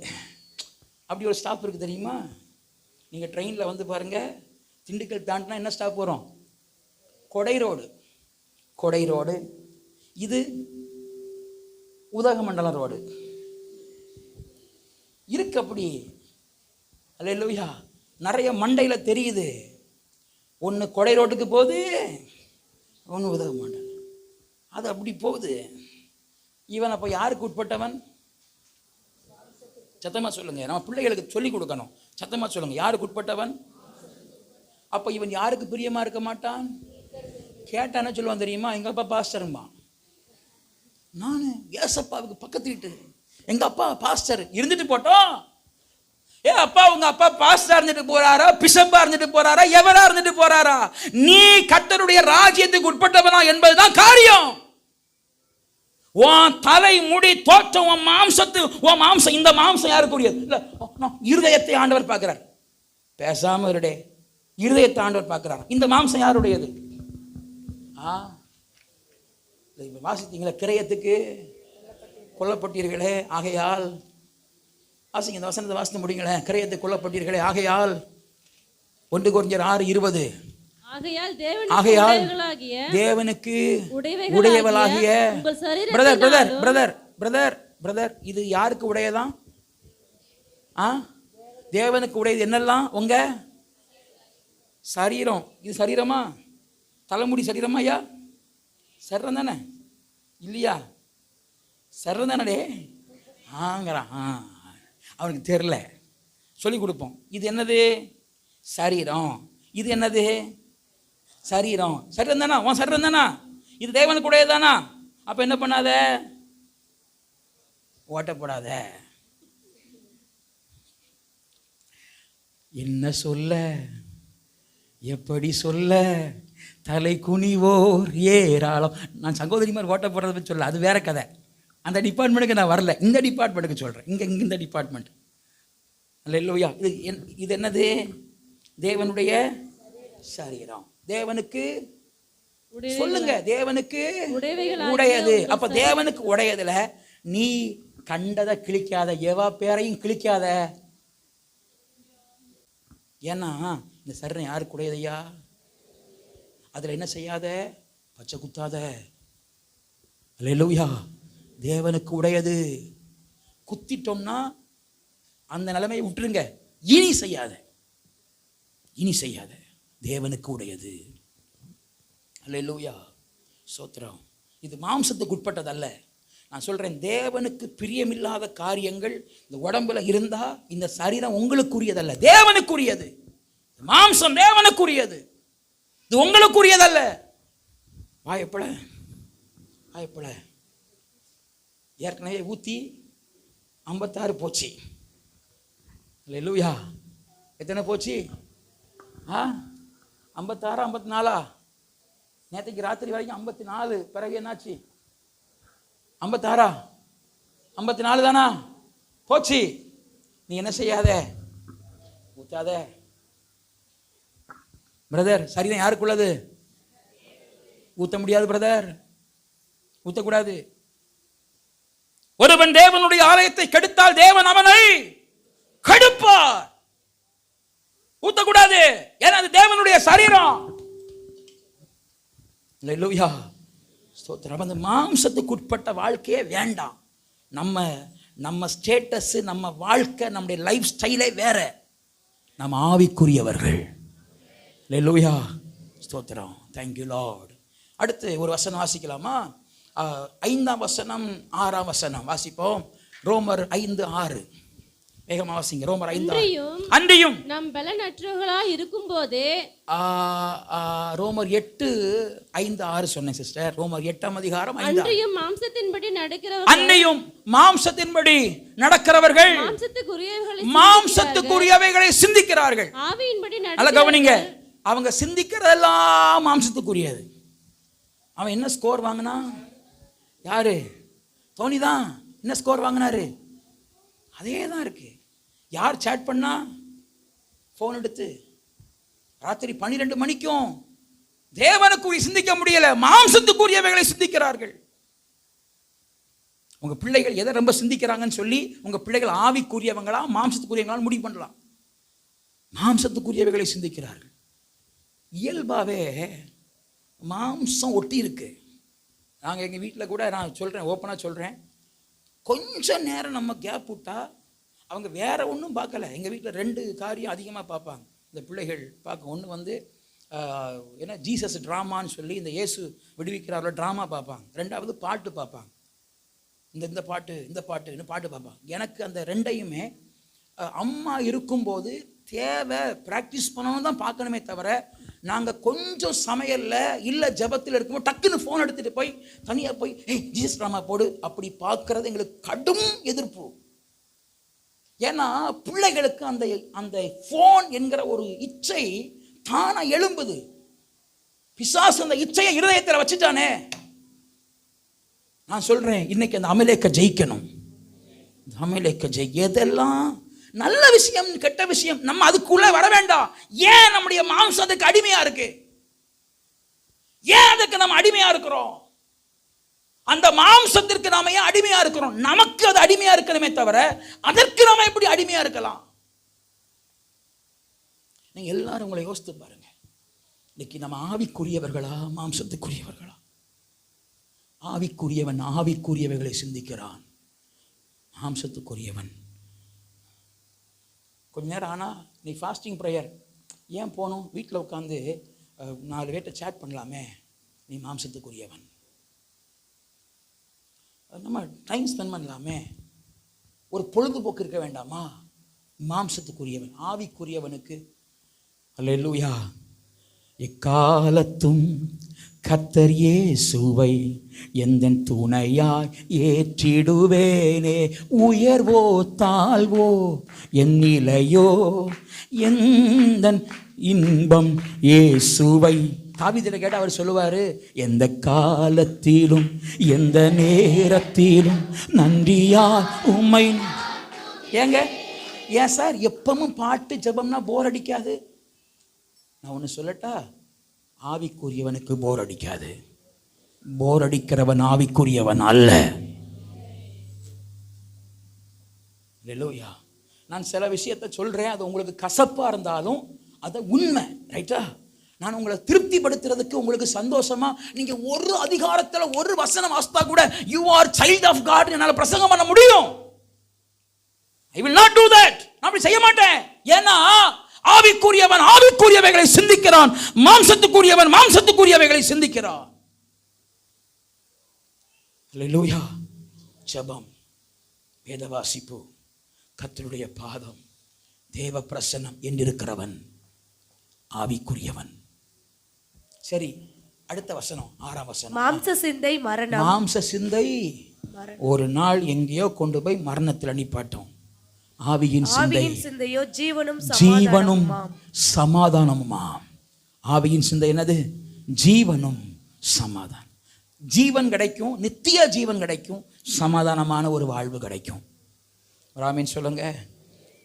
அப்படி ஒரு ஸ்டாப் இருக்குது தெரியுமா? நீங்கள் ட்ரெயினில் வந்து பாருங்கள், திண்டுக்கல் தாண்டினா என்ன ஸ்டாப் வரும்? கொடை ரோடு. கொடை ரோடு. இது உதகமண்டலம் ரோடு இருக்கு. அப்படி அல்லேலூயா. நிறைய மண்டையில் தெரியுது. ஒன்று கொடை ரோட்டுக்கு போகுது, ஒன்று உதகமண்டலம். அது அப்படி போகுது. இவன் அப்போ யாருக்கு உட்பட்டவன்? சத்தமாக சொல்லுங்க, நம்ம பிள்ளைகளுக்கு சொல்லிக் கொடுக்கணும். சத்தமாக சொல்லுங்க, யாருக்கு உட்பட்டவன்? அப்போ இவன் யாருக்கு பிரியமாக இருக்க மாட்டான்? கேட்டானே சொல்லுவான் தெரியுமா? எங்கள் அப்பா பாஸ்டருமா. நான் ஏசப்பாவுக்கு பக்கத்து வீட்டு, எங்கள் அப்பா பாஸ்டர் இருந்துட்டு போட்டோம். அப்பா உங்க அப்பா பாஸ்டா இருந்துட்டு போறாரா, பிஷப்பா இருந்துட்டு போறாரா, எவரா இருந்துட்டு போறாரா, நீ கர்த்தருடைய ராஜ்யத்துக்கு உட்பட்டவனா என்பதுதான் காரியம். உன் தலை முடி தோற்றம், உன் மாம்சம், இந்த மாம்சம் யாருக்குரியது? இல்ல, இருதயத்தை ஆண்டவர் பார்க்கிறார். பேசாம இருடே, இருதயத்தை ஆண்டவர் பார்க்கிறார். இந்த மாம்சம் யாருடையது? வாசித்தீங்களா? கிரயத்துக்கு கொல்லப்பட்டீர்களே ஆகையால். வாசிங்க இந்த வசனத்தை வாசித்து முடிங்களேன். கிரயத்துக்கு கொல்லப்பட்டீர்களே ஆகையால். 1 கொரிந்தியர் 6:20. ஆகையால் தேவனுக்கு உடையவளாகிய பிரதர், இது யாருக்கு உடையதான்? தேவனுக்கு உடையது என்னெல்லாம்? உங்க சரீரம். இது சரீரமா? தலைமுடி சரீரமா? ஐயா சரீரம் தானே இல்லையா? சரீரம் தானே ஆங்கிறான். அவனுக்கு தெரில, சொல்லி கொடுப்போம். இது என்னது? சரீரம். இது என்னது? சரீரம். சரீரம் தானா? உன் சரீரம் தானா? இது தேவனுக்கு உடையதானா? அப்ப என்ன பண்ணாத? ஓட்டப்படாத. என்ன சொல்ல, எப்படி சொல்ல, தலை குனிவோர் ஏராளம். நான் சகோதரிமார் ஓட்டப்படுறத பற்றி சொல்ல, அது வேற கதை. அந்த டிபார்ட்மெண்ட்டுக்கு நான் வரல, இந்த டிபார்ட்மெண்ட்டுக்கு சொல்கிறேன். இந்த டிபார்ட்மெண்ட். அல்லேலூயா. இது என்னது? தேவனுடைய சரீரம். தேவனுக்கு சொல்லுங்க, தேவனுக்கு உடையது. அப்ப தேவனுக்கு உடையதுல நீ கண்டதை கிழிக்காத, எவா பேரையும் கிழிக்காத. ஏன்னா இந்த சரீரம் யாருக்கு உடையதையா? அதுல என்ன செய்யாத? பச்சை குத்தாத. அல்லேலூயா. தேவனுக்கு உடையது. குத்திட்டோம்னா அந்த நிலைமையை விட்டுருங்க. இனி செய்யாத. தேவனுக்கு உடையது. அல்லேலூயா. சோத்திரம். இது மாம்சத்துக்கு உட்பட்டதல்ல. நான் சொல்றேன், தேவனுக்கு பிரியமில்லாத காரியங்கள் இந்த உடம்புல இருந்தா இந்த சரீரம் உங்களுக்குரியதல்ல, தேவனுக்குரியது. மாம்சம் தேவனுக்குரியது, இது உங்களுக்குரியதல்ல. வாயப்பட ஏற்கனவே ஊத்தி 56 போச்சு. அல்லேலூயா. எத்தனை போச்சு? 56 54? நேற்றுக்கு ராத்திரி வரைக்கும் 54. பிறகு என்னாச்சு? 56 54 தானா? போச்சு. நீ என்ன செய்யாத? ஊத்தாத. பிரதர், சரீரம் யாருக்குள்ளது? ஊத்த முடியாது பிரதர், ஊத்தக்கூடாது. ஒருவன் தேவனுடைய ஆலயத்தை கெடுத்தால் தேவன் அவனை கெடுப்பார். ஊத்தக்கூடாது, ஏன்னா அது தேவனுடைய சரீரம். அல்லேலூயா. ஸ்தோத்திரம். அந்த மாம்சத்துக்கு உட்பட்ட வாழ்க்கையே வேண்டாம். நம்ம ஸ்டேட்டஸ், நம்ம வாழ்க்கை, நம்முடைய லைஃப் ஸ்டைலே வேற. நம்ம ஆவிக்குரியவர்கள். அல்லேலூயா. ஸ்தோத்திரம். Thank you Lord. அடுத்து ஒரு வசனம் வாசிக்கலாமா? 5ஆம் வசனம் 6ஆம் வசனம் வாசிப்போம். ரோமர் 5:6. வேகமா வாசிங்க. ரோமர் 5:6. அன்றியும் நாம் பலனற்றவர்களாய் இருக்கும்போதே. ரோமர் 8:5-6 சொன்னேன் சிஸ்டர். ரோமர் 8ஆம் அதிகாரம் 5. அன்றியும் மாம்சத்தின்படி நடக்கிறவர்கள் மாம்சத்துக்குரியவைகளை சிந்திக்கிறார்கள். ஆவியின்படி நல்ல கவனிங்க. அவங்க சிந்திக்கிறதெல்லாம் மாம்சத்துக்குரியது. அவன் என்ன ஸ்கோர் வாங்கினா? யாரு? தோனி தான். என்ன ஸ்கோர் வாங்கினாரு? அதே தான் இருக்கு. யார் சேட் பண்ணா? ஃபோன் எடுத்து ராத்திரி 12 மணிக்கும் தேவனுக்குரிய சிந்திக்க முடியல, மாம்சத்துக்குரியவைகளை சிந்திக்கிறார்கள். உங்க பிள்ளைகள் எதை ரொம்ப சிந்திக்கிறாங்கன்னு சொல்லி உங்க பிள்ளைகள் ஆவிக்குரியவங்களா மாம்சத்துக்குரியவங்களா முடிவு பண்ணலாம். மாம்சத்துக்குரியவைகளை சிந்திக்கிறார்கள். இயல்பாகவே மாம்சம் ஒட்டி இருக்கு. நாங்கள் எங்கள் வீட்டில் கூட நான் சொல்கிறேன், ஓப்பனாக சொல்கிறேன், கொஞ்சம் நேரம் நம்ம கேப் விட்டா அவங்க வேற ஒன்றும் பார்க்கல. எங்கள் வீட்டில் 2 காரியம் அதிகமாக பார்ப்பாங்க இந்த பிள்ளைகள் பார்க்க. ஒன்று வந்து என்ன ஜீசஸ் ட்ராமான்னு சொல்லி இந்த இயேசு விடுவிக்கிறார்கள் ட்ராமா பார்ப்பாங்க. 2வது பாட்டு பார்ப்பாங்க. இந்த பாட்டுன்னு பாட்டு பார்ப்பாங்க. எனக்கு அந்த 2யுமே அம்மா இருக்கும்போது தேவை ப்ராக்டிஸ் பண்ணணும் தான் பார்க்கணுமே தவிர, நாங்கள் கொஞ்சம் சமையலில் இல்லை ஜபத்தில் இருக்கும்போது டக்குன்னு ஃபோன் எடுத்துகிட்டு போய் தனியாக போய் ஜீசஸ் ட்ராமா போடு அப்படி பார்க்கறது எங்களுக்கு கடும் எதிர்ப்பு. ஏன்னா பிள்ளைகளுக்கு அந்த அந்த ஃபோன் என்கிற ஒரு இச்சை தானா எழும்புது. பிசாசு அந்த இச்சையை இருதயத்தில் வச்சுட்டானே. நான் சொல்றேன், இன்னைக்கு அந்த அமலேக்க ஜெயிக்கணும். அமலேக்க எதெல்லாம் நல்ல விஷயம் கெட்ட விஷயம் நம்ம அதுக்குள்ள வர வேண்டாம். ஏன் நம்முடைய மாம்சம் அதுக்கு அடிமையா இருக்கு? ஏன் அதுக்கு நம்ம அடிமையா இருக்கிறோம்? அந்த மாம்சத்திற்கு நாம ஏன் அடிமையா இருக்கிறோம்? நமக்கு அது அடிமையா இருக்கணுமே தவிர அதற்கு நாம எப்படி அடிமையா இருக்கலாம்? நீங்க எல்லாரும் உங்களை யோசித்து பாருங்க. இன்னைக்கு நம்ம ஆவிக்குரியவர்களா மாம்சத்துக்குரியவர்களா? ஆவிக்குரியவன் ஆவிக்குரியவைகளை சிந்திக்கிறான், மாம்சத்துக்குரியவன் கொஞ்ச நேரம் ஆனால் நீ ஃபாஸ்டிங் ப்ரேயர் ஏன் போகணும்? வீட்டில் உட்காந்து 4 பேர்ட்ட சேட் பண்ணலாமே. நீ மாம்சத்துக்குரியவன். நம்ம டைம் ஸ்பெண்ட் பண்ணலாமே. ஒரு பொழுதுபோக்கு இருக்க வேண்டாமா? மாம்சத்துக்குரியவன். ஆவிக்குரியவனுக்கு அல்லேலூயா, எக்காலத்தும் கர்த்தர் இயேசுவை எந்தன் துணையாய் ஏற்றிடுவேனே. உயர்வோ தாழ்வோ என் நிலையோ எந்தன் இன்பம் இயேசுவை. தாவீதில் கேட்ட அவர் சொல்லுவாரு, எந்த காலத்திலும் எந்த நேரத்திலும் நன்றியால் உம்மை. ஏங்க ஏன் சார் எப்பவும் பாட்டு ஜெபம்னா போர் அடிக்காது? நான் ஒன்று சொல்லட்டா, ஆவிக்குரியவனுக்கு போர் அடிக்காது. போர் அடிக்கிறவன் ஆவிக்குரியவன் அல்ல. அல்லேலூயா. நான் சில விஷயத்தை சொல்றேன், அது உங்களுக்கு கசப்பா இருந்தாலும் அது உண்மை, ரைட்டா? நான் உங்களை திருப்திப்படுத்துறதுக்கு, உங்களுக்கு சந்தோஷமா நீங்க ஒரு அதிகாரத்துல ஒரு வசனம் வாசித்தா கூட you are child of God என்னால பிரசங்கம் பண்ண முடியும். I will not do that. நான் அப்படி செய்ய மாட்டேன். ஏன்னா ஆவிக்குரியவன் ஆவிக்குரியவைகளை சிந்திக்கிறான், மாம்சத்துக்குரியவன் மாம்சத்துக்குரியவைகளை சிந்திக்கிறான். அல்லேலூயா. ஜெபம், வேத வாசிப்பு, கர்த்தருடைய பாதம், தேவ பிரசன்னம் என்றிருக்கிறவன் ஆவிக்குரியவன். சரி, அடுத்த வசனம் 6ஆம் வசனம். மாம்ச சிந்தை மரணம். மாம்ச சிந்தை ஒரு நாள் எங்கேயோ கொண்டு போய் மரணத்தில் நிப்பாட்டும். ஆவியின் சிந்தையோ ஜீவனும் சமாதானமுமாம். ஆவியின் சிந்தை என்னது? ஜீவனும் சமாதானம். ஜீவன் கிடைக்கும், நித்திய ஜீவன் கிடைக்கும், சமாதானமான ஒரு வாழ்வு கிடைக்கும். ராமேன் சொல்லுங்க.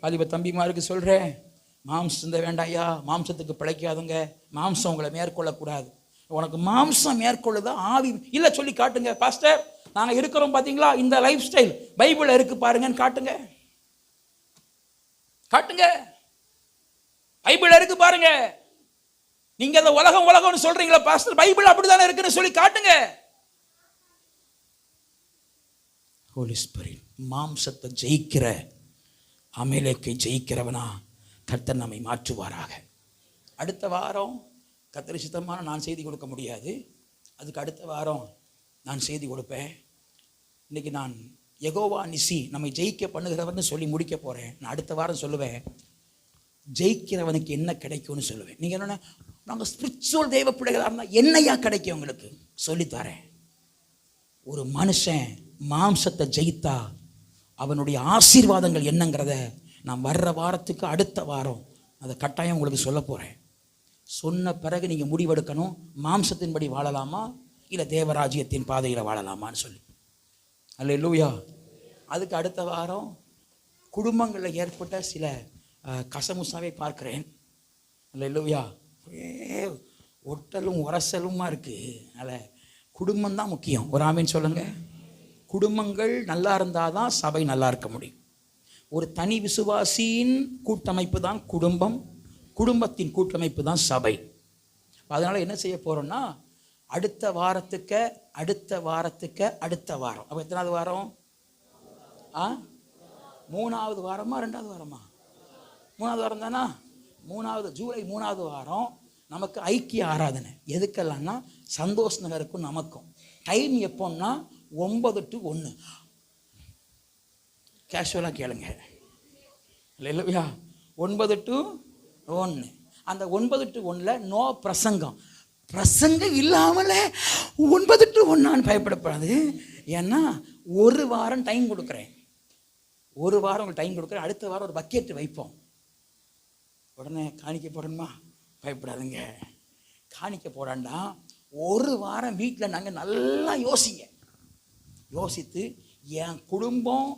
வாலிப தம்பிமாருக்கு சொல்றேன், மாம்ச சிந்தை வேண்டாயா, மாம்சத்துக்கு பிழைக்காதுங்க. மாம்சம் உங்களை மேற்கொள்ளக்கூடாது. உனக்கு மாம்சம் மேற்கொள்ளுதா ஆவி இல்லை சொல்லி காட்டுங்க. பாஸ்டர் நாங்கள் இருக்கிறோம் பார்த்தீங்களா, இந்த லைஃப் ஸ்டைல் பைபிளில் இருக்கு பாருங்கன்னு காட்டுங்க. காட்டுங்க, பைபிள் இருக்கு பாருங்க. நீங்க அந்த உலகம்னு சொல்றீங்களா பாஸ்டர், பைபிள் அப்படிதானே இருக்குன்னு சொல்லி காட்டுங்க. ஹோலி ஸ்பிரிட் மாம்சத்தை ஜெயிக்கிற அமலேக்கை ஜெயிக்கிறவனா கர்த்தர் நம்மை மாற்றுவாராக. அடுத்த வாரம் கர்த்தர் சித்தமான நான் செய்தி கொடுக்க முடியாது, அதுக்கு அடுத்த வாரம் நான் செய்தி கொடுப்பேன். இன்னைக்கு நான் யெகோவா நிசி நம்மை ஜெயிக்க பண்ணுகிறவர்னு சொல்லி முடிக்க போகிறேன். நான் அடுத்த வாரம் சொல்லுவேன் ஜெயிக்கிறவனுக்கு என்ன கிடைக்கும்னு சொல்லுவேன். நீங்கள் என்னென்ன, நாங்கள் ஸ்பிரிச்சுவல் தெய்வ பிள்ளைகளாக இருந்தால் என்னையா கிடைக்கும் உங்களுக்கு சொல்லித்தரேன். ஒரு மனுஷன் மாம்சத்தை ஜெயித்தா அவனுடைய ஆசீர்வாதங்கள் என்னங்கிறத நான் வர்ற வாரத்துக்கு அடுத்த வாரம் அதை கட்டாயம் உங்களுக்கு சொல்ல போகிறேன். சொன்ன பிறகு நீங்கள் முடிவெடுக்கணும், மாம்சத்தின்படி வாழலாமா இல்லை தேவராஜ்யத்தின் பாதையில் வாழலாமான்னு சொல்லி. அல்லேலூயா. அதுக்கு அடுத்த வாரம் குடும்பங்களில் ஏற்பட்ட சில கசமுசாவை பார்க்கிறேன். அல்லேலூயா. ஒரே ஒட்டலும் உரசலுமா இருக்குது. அதனால் குடும்பம் தான் முக்கியம். ஒரு ஆமீன் சொல்லுங்க. குடும்பங்கள் நல்லா இருந்தால் தான் சபை நல்லா இருக்க முடியும். ஒரு தனி விசுவாசியின் கூட்டமைப்பு தான் குடும்பம், குடும்பத்தின் கூட்டமைப்பு தான் சபை. அதனால் என்ன செய்ய போகிறோம்னா, அடுத்த வாரத்துக்கு அப்போ எத்தனாவது வாரம்? 3வது வாரமா 2வது வாரமா? 3வது வாரம் தானா? ஜூலை 3வது வாரம் நமக்கு ஐக்கிய ஆராதனை. எதுக்கெல்லாம்னா சந்தோஷ் நகருக்கும் நமக்கும். டைம் எப்போன்னா 9 to 1. கேஷுவலாக கேளுங்க இல்லையா? 9 to 1. அந்த 9 to 1 நோ பிரசங்கம். பிரசங்கம் இல்லாமலே 9 to 1 பயப்படப்படாது. ஏன்னா ஒரு வாரம் டைம் கொடுக்குறேன். அடுத்த வாரம் ஒரு பக்கெட் வைப்போம். உடனே காணிக்க போடணுமா? பயப்படாதுங்க. காணிக்க போடாண்டா ஒரு வாரம் வீட்டில் நாங்கள் நல்லா யோசித்து என் குடும்பம்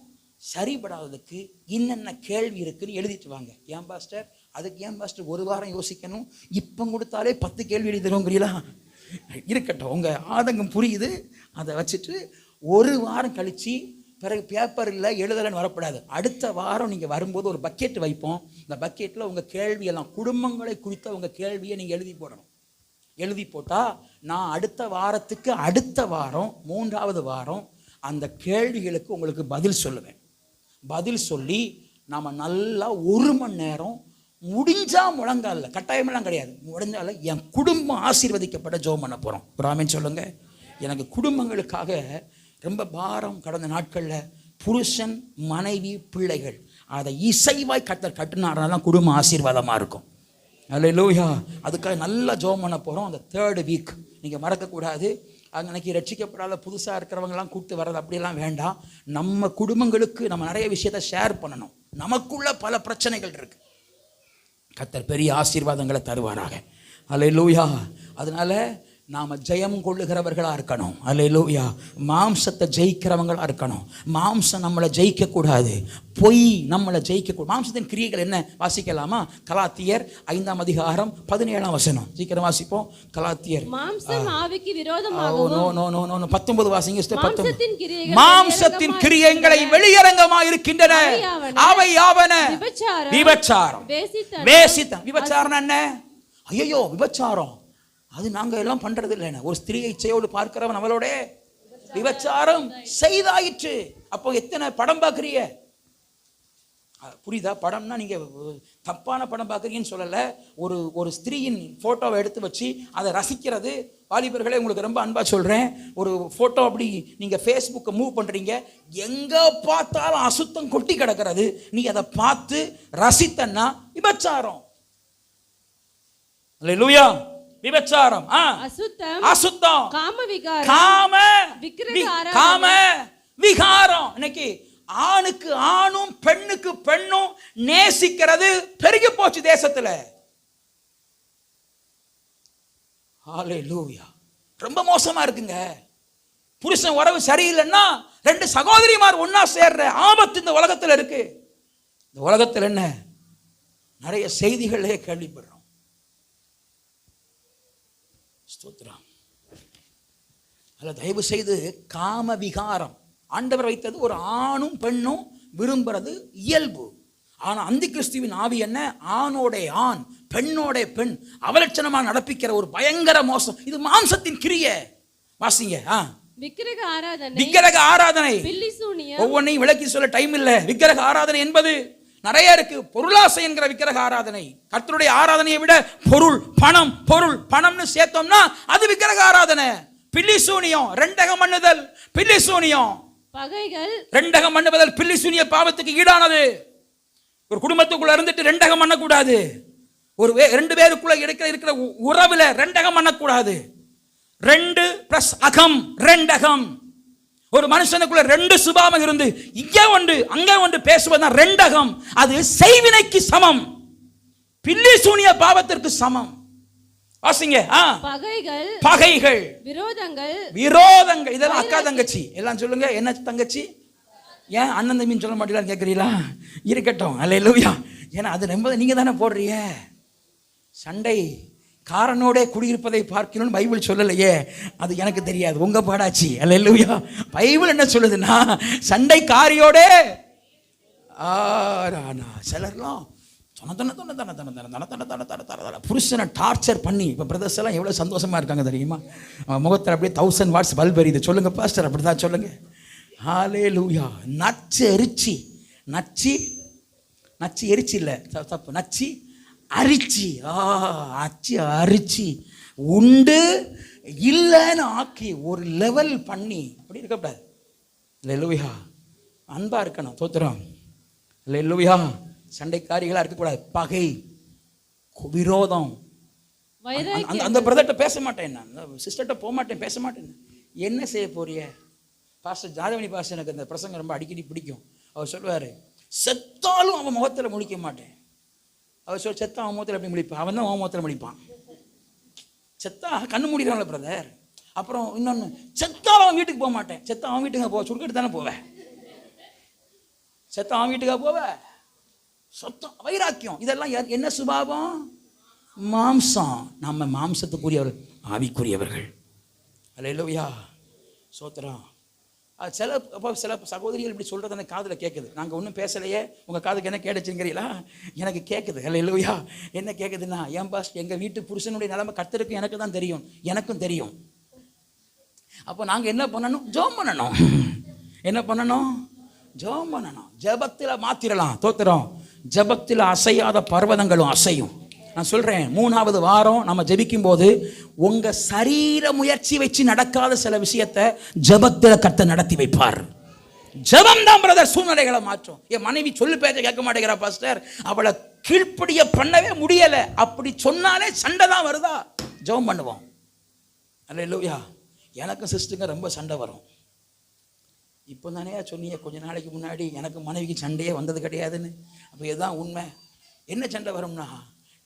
சரிபடாததுக்கு என்னென்ன கேள்வி இருக்குன்னு எழுதிட்டு வாங்க. ஏன் பாஸ்டர் ஒரு வாரம் யோசிக்கணும்? இப்போ கொடுத்தாலே 10 கேள்வி எழுதி தருவோங்கிறீங்களா? இருக்கட்டும், உங்கள் ஆதங்கம் புரியுது. அதை வச்சுட்டு ஒரு வாரம் கழித்து பிறகு பேப்பர் இல்லை எழுதலைன்னு வரக்கூடாது. அடுத்த வாரம் நீங்கள் வரும்போது ஒரு பக்கெட் வைப்போம். இந்த பக்கெட்டில் உங்கள் கேள்வியெல்லாம், குடும்பங்களை குறித்த உங்கள் கேள்வியை நீங்கள் எழுதி போடணும். எழுதி போட்டால் நான் அடுத்த வாரம் 3வது வாரம் அந்த கேள்விகளுக்கு உங்களுக்கு பதில் சொல்லுவேன். பதில் சொல்லி நாம் நல்லா 1 மணி நேரம் முடிஞ்சால் முழங்கால, கட்டாயமெல்லாம் கிடையாது, முடிஞ்சால என் குடும்பம் ஆசீர்வதிக்கப்பட்ட ஜெபம் பண்ண போகிறோம். ஒரு ஆமென் சொல்லுங்க. எனக்கு குடும்பங்களுக்காக ரொம்ப பாரம். கடந்த நாட்களில் புருஷன், மனைவி, பிள்ளைகள் அதை இசைவாய் கட்டுனாருனா தான் குடும்பம் ஆசீர்வாதமாக இருக்கும். அல்லேலூயா. அதுக்காக நல்லா ஜெபம் பண்ண போகிறோம். அந்த 3rd வீக் நீங்கள் மறக்கக்கூடாது. அன்னைக்கு ரட்சிக்கப்படாத புதுசாக இருக்கிறவங்கலாம் கூப்பிட்டு வர்றது அப்படியெல்லாம் வேண்டாம். நம்ம குடும்பங்களுக்கு நம்ம நிறைய விஷயத்தை ஷேர் பண்ணணும். நமக்குள்ள பல பிரச்சனைகள் இருக்கு. கர்த்தர் பெரிய ஆசீர்வாதங்களை தருவாராக. அல்லேலூயா. அதனால நாம் ஜெயம் கொள்ளுகிறவர்களாக இருக்கணும். அல்லேலூயா. மாம்சத்தை ஜெயிக்கிறவங்களாக இருக்கணும். மாம்சம் நம்மளை ஜெயிக்கக்கூடாது. பொய் நம்மளை ஜெயிக்கக்கூடாது. மாம்சத்தின் கிரியைகள் என்ன வாசிக்கலாமா? கலாத்தியர் 5ஆம் அதிகாரம் 17ஆம் வசனம். சீக்கிரம் வாசிப்போம். கலாத்தியர். மாம்சம் ஆவிக்கு விரோதமாகவும். நோ 19 வாசிங்க. மாம்சத்தின் கிரியைகளை வெளியரங்கமாக இருக்கின்றன. அவை யாவன? விபச்சாரம், வேசித்தனம். விபச்சாரம் என்ன? ஐயோ விபச்சாரம் அது நாங்கள் எல்லாம் பண்றது இல்லைன்னு ஒரு ஸ்திரீயை இச்சையோடு பார்க்கிறவன் அவளோட விபச்சாரம் செய்தாயிற்று. அப்போ எத்தனை படம் பார்க்குறீங்க? புரியுதா? படம்னா நீங்கள் தப்பான படம் பார்க்குறீங்கன்னு சொல்லலை. ஒரு ஸ்திரீயின் ஃபோட்டோவை எடுத்து வச்சு அதை ரசிக்கிறது. வாலிபர்களே, உங்களுக்கு ரொம்ப அன்பாக சொல்கிறேன். ஒரு ஃபோட்டோ அப்படி நீங்கள் ஃபேஸ்புக்கை மூவ் பண்ணுறீங்க, எங்கே பார்த்தாலும் அசுத்தம் கொட்டி கிடக்கிறது. நீ அதை பார்த்து ரசித்தன்னா விபச்சாரம். அல்லேலூயா. விபச்சாரம், அசுத்தம், காம விகாரம். இன்னைக்கு ஆணுக்கு ஆணும் பெண்ணுக்கு பெண்ணும் நேசிக்கிறது பெருகி போச்சு தேசத்துல. ஹல்லேலூயா. ரொம்ப மோசமா இருக்குங்க. புருஷன் உறவு சரியில்லைன்னா 2 சகோதரிமார் ஒன்னா சேர்ற ஆபத்து இந்த உலகத்துல இருக்கு. இந்த உலகத்துல என்ன நிறைய செய்திகளே கேள்விப்படுறோம். ஸ்தோத்திரம். அல்ல, தயவு செய்து காம விகாரம் ஆண்டவர் வைத்தது. ஒரு ஆணும் பெண்ணும் விரும்புறது இயல்பு. ஆனா அந்தி கிறிஸ்துவின் ஆவி என்ன? ஆணோட ஆண், பெண்ணோட பெண் அவலட்சணமா நடப்பிக்கிற ஒரு பயங்கர மோசம். இது மாம்சத்தின் கிரியை. வாசிங்க. விக்கிரக ஆராதனை. ஒவ்வொன்றையும் விளக்கி சொல்ல டைம் இல்லை. விக்கிரக ஆராதனை என்பது நிறைய இருக்கு. பொருளாசை என்கிற விக்கிரக ஆராதனை. கர்த்தருடைய ஆராதனையை விட பொருள் பணம்னு சேர்த்தோம்னா அது விக்கிரக ஆராதனை. பில்லிசூனியம், ரெண்டகம் பண்ணுதல், பில்லிசூனியம், பகைகள். ரெண்டகம் பண்ணுவதல் பில்லிசூனிய பாவத்துக்கு ஈடானது. ஒரு குடும்பத்துக்குள்ள இருந்துட்டு ரெண்டகம் பண்ணக்கூடாது. ஒரு 2 பேருக்குள்ள இருக்கிற உறவுல ரெண்டகம் பண்ணக்கூடாது. 2 + அகம், ரெண்டகம். ஒரு மனுஷனுக்குள்ள 2 சுபாவம் இருந்து இங்கே ஒன்று அங்கே ஒன்று பேசுவதுதான் ரெண்டகம். அது செய்வினைக்கு சமம், பில்லி சூனிய பாவத்திற்கு சமம். வாசிங்க. பகைகள், விரோதங்கள். இதெல்லாம் அக்கா தங்கச்சி எல்லாம் சொல்லுங்க. என்ன தங்கச்சி? ஏன் அண்ணன் தம்பின்னு சொல்ல மாட்டீங்களான்னு கேட்குறீங்களா? இருக்கட்டும். அல்லேலூயா. ஏன்னா அது ரொம்ப நீங்க தானே போடுறீங்க. சண்டை காரனோட குடியிருப்பதை பார்க்கணும்னு பைபிள் சொல்லலையே, அது எனக்கு தெரியாது, உங்க பாடாச்சு. அல்லேலூயா. பைபிள் என்ன சொல்லுதுன்னா, சண்டைக்காரியோட சிலர்லாம் புருஷனை டார்ச்சர் பண்ணி, இப்போ பிரதர்ஸ் எல்லாம் எவ்வளோ சந்தோஷமா இருக்காங்க தெரியுமா? முகத்தில் அப்படியே 1000 வாட்ஸ் பல்ப் எரியுது. சொல்லுங்க பாஸ்டர், அப்படி தான் சொல்லுங்க. ஹல்லேலூயா. நச்சு எரிச்சி, நச்சு எரிச்சி இல்லை, தப்பு, நச்சு அரிச்சி, அச்சு அரிச்சி உண்டு இல்லைன்னு ஆக்கி ஒரு லெவல் பண்ணி அப்படி இருக்கக்கூடாது. அல்லேலூயா. அன்பா இருக்கணும். தோத்திரம். அல்லேலூயா. சண்டைக்காரிகளா இருக்கக்கூடாது. பகை, விரோதம். அந்த பிரதர்கிட்ட பேச மாட்டேன், நான் சிஸ்டர்கிட்ட போக மாட்டேன், பேச மாட்டேன். என்ன செய்ய போறிய? பாஸ்டர் ஜாதவனி பாஸ்டர் எனக்கு அந்த பிரசங்கம் ரொம்ப அடிக்கடி பிடிக்கும். அவர் சொல்லுவார், செத்தாலும் அவன் முகத்தில் முழிக்க மாட்டேன். அவர் சொல், செத்தா அவன் முகத்தில் எப்படி முழிப்பான்? அவன் தான் அவன் முகத்தில் முழிப்பான். செத்தா கண்ணு மூடிடுவான்ல பிரதர். அப்புறம் இன்னொன்று, செத்தாலும் அவன் வீட்டுக்கு போக மாட்டேன். செத்தா அவன் வீட்டுக்கு போவ, சுருக்கிட்டு தானே போவேன். செத்தா அவன் வீட்டுக்காக போவ, சொத்தம், வைராக்கியம், இதெல்லாம் என்ன சுபாவம்? மாம்சம். நம்ம மாம்சத்துக்குரியவர்கள், ஆவிக்குரியவர்கள். அல்லேலூயா. சோத்திரம். அது சில சகோதரிகள் இப்படி சொல்கிறது எனக்கு காதில் கேட்குது. நாங்கள் ஒன்றும் பேசலையே, உங்கள் காதுக்கு என்ன கேட்டுச்சுங்கிறீங்களா? எனக்கு கேட்குது. அல்லேலூயா. என்ன கேட்குதுன்னா, ஏன் பாஸ், எங்கள் வீட்டு புருஷனுடைய நிலைமை கர்த்தருக்கு எனக்கு தான் தெரியும், எனக்கும் தெரியும். அப்போ நாங்கள் என்ன பண்ணணும்? ஜெபம் பண்ணணும். என்ன பண்ணணும்? ஜெபம் பண்ணணும். ஜெபத்தில் மாத்திரலாம். தோத்திரம். ஜெபத்தில் அசையாத பர்வதங்களும் அசையும். நான் சொல்கிறேன், 3வது வாரம் நம்ம ஜெபிக்கும் போது உங்கள் சரீர முயற்சி வச்சு நடக்காத சில விஷயத்தை ஜெபத்தில் கர்த்தர் நடத்தி வைப்பார். ஜெபம் தான் பிரதர் சூழ்நிலைகளை மாற்றும். என் மனைவி சொல்லு பேச்ச கேட்க மாட்டேங்கிறா பாஸ்டர், அவளை கீழ்ப்படிய பண்ணவே முடியலை. அப்படி சொன்னாலே சண்டை தான் வருதா? ஜெபம் பண்ணுவோம். அல்லேலூயா. எனக்கும் சிஸ்டருங்க ரொம்ப சண்டை வரும். இப்போ தானே சொன்னீங்க கொஞ்ச நாளைக்கு முன்னாடி எனக்கு மனைவிக்கு சண்டையே வந்தது கிடையாதுன்னு. அப்போ இதுதான் உண்மை. என்ன சண்டை வரும்னா,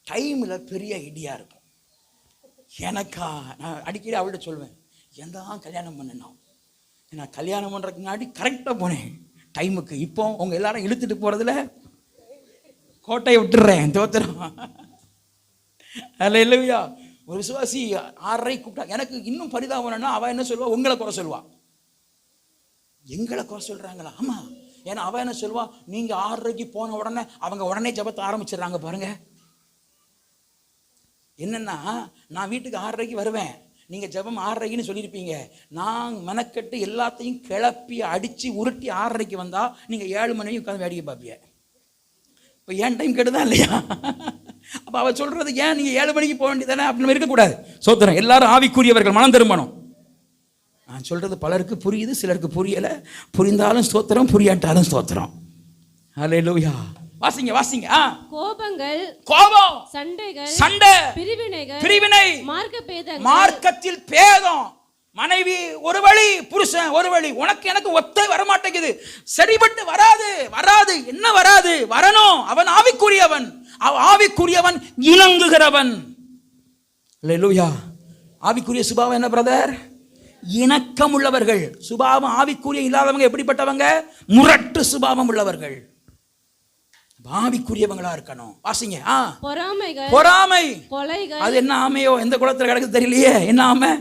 டைமில் பெரிய ஐடியா இருக்கும். எனக்கா நான் அடிக்கடி அவள்கிட்ட சொல்வேன், எந்தான் கல்யாணம் பண்ணணும். நான் கல்யாணம் பண்ணுறதுக்கு முன்னாடி கரெக்டாக போனேன் டைமுக்கு. இப்போ உங்கள் எல்லாரும் இழுத்துட்டு போகிறதுல கோட்டையை விட்டுடுறேன். தோத்திரம். அல்லேலூயா. ஒரு விசுவாசி 6:30 கூப்பிட்டா, எனக்கு இன்னும் பரிதாபம்னா அவள் என்ன சொல்லுவா? உங்களை குறை சொல்லுவா. எங்களை குறை சொல்கிறாங்களா? ஆமாம். ஏன்னா அவள் என்ன சொல்லுவா? நீங்கள் 6:30 போன உடனே அவங்க உடனே ஜெபத்தை ஆரம்பிச்சிடுறாங்க பாருங்க. என்னன்னா, நான் வீட்டுக்கு 6:30 வருவேன், நீங்கள் ஜெபம் 6:30 சொல்லியிருப்பீங்க. நான் மெனக்கெட்டு எல்லாத்தையும் கிளப்பி அடித்து உருட்டி 6:30 வந்தால் நீங்கள் 7 மணி உட்காந்து வேடிக்கை பார்ப்பீங்க. இப்போ ஏன் டைம் கெடுதான் இல்லையா? அப்போ அவள் சொல்கிறது, ஏன் நீங்கள் 7 மணிக்கு போக வேண்டியதானே அப்படின்னு இருக்கக்கூடாது. சோத்திரம். எல்லாரும் ஆவிக்குரியவர்கள், மனம் திரும்பணும். நான் சொல்கிறது பலருக்கு புரியுது, சிலருக்கு புரியலை. புரிந்தாலும் ஸ்தோத்திரம், புரியாட்டாலும் ஸ்தோத்திரம். அல்லேலூயா. வாசிங்க வாசிங்க. கோபங்கள், கோபம், சண்டைகள், சண்டை, பிரிவினை, மார்க்கத்தில் பேதம். மனைவி ஒரு வழி, புருஷன் ஒரு வழி. உனக்கு எனக்கு ஒத்த வரமாட்டேங்குது. சரிபட்டு வராது. என்ன வராது? வரணும். அவன் ஆவிக்குரியவன். ஆவிக்குரியவன் இணங்குகிறவன். அல்லேலூயா. ஆவிக்குரிய சுபாவம் என்ன பிரதர்? இணக்கம் உள்ளவர்கள். சுபாவம் ஆவிக்குரிய இல்லாதவங்க எப்படிப்பட்டவங்க? முரட்டு சுபாவம் உள்ளவர்கள். ஆவிக்குரியவங்களா இருக்கணும். வாசிங்க. பொறாமை, கொலைகள். அது என்ன ஆமையோ, எந்த குளத்துல கிடக்குது தெரியலையே. என்ன ஆமை?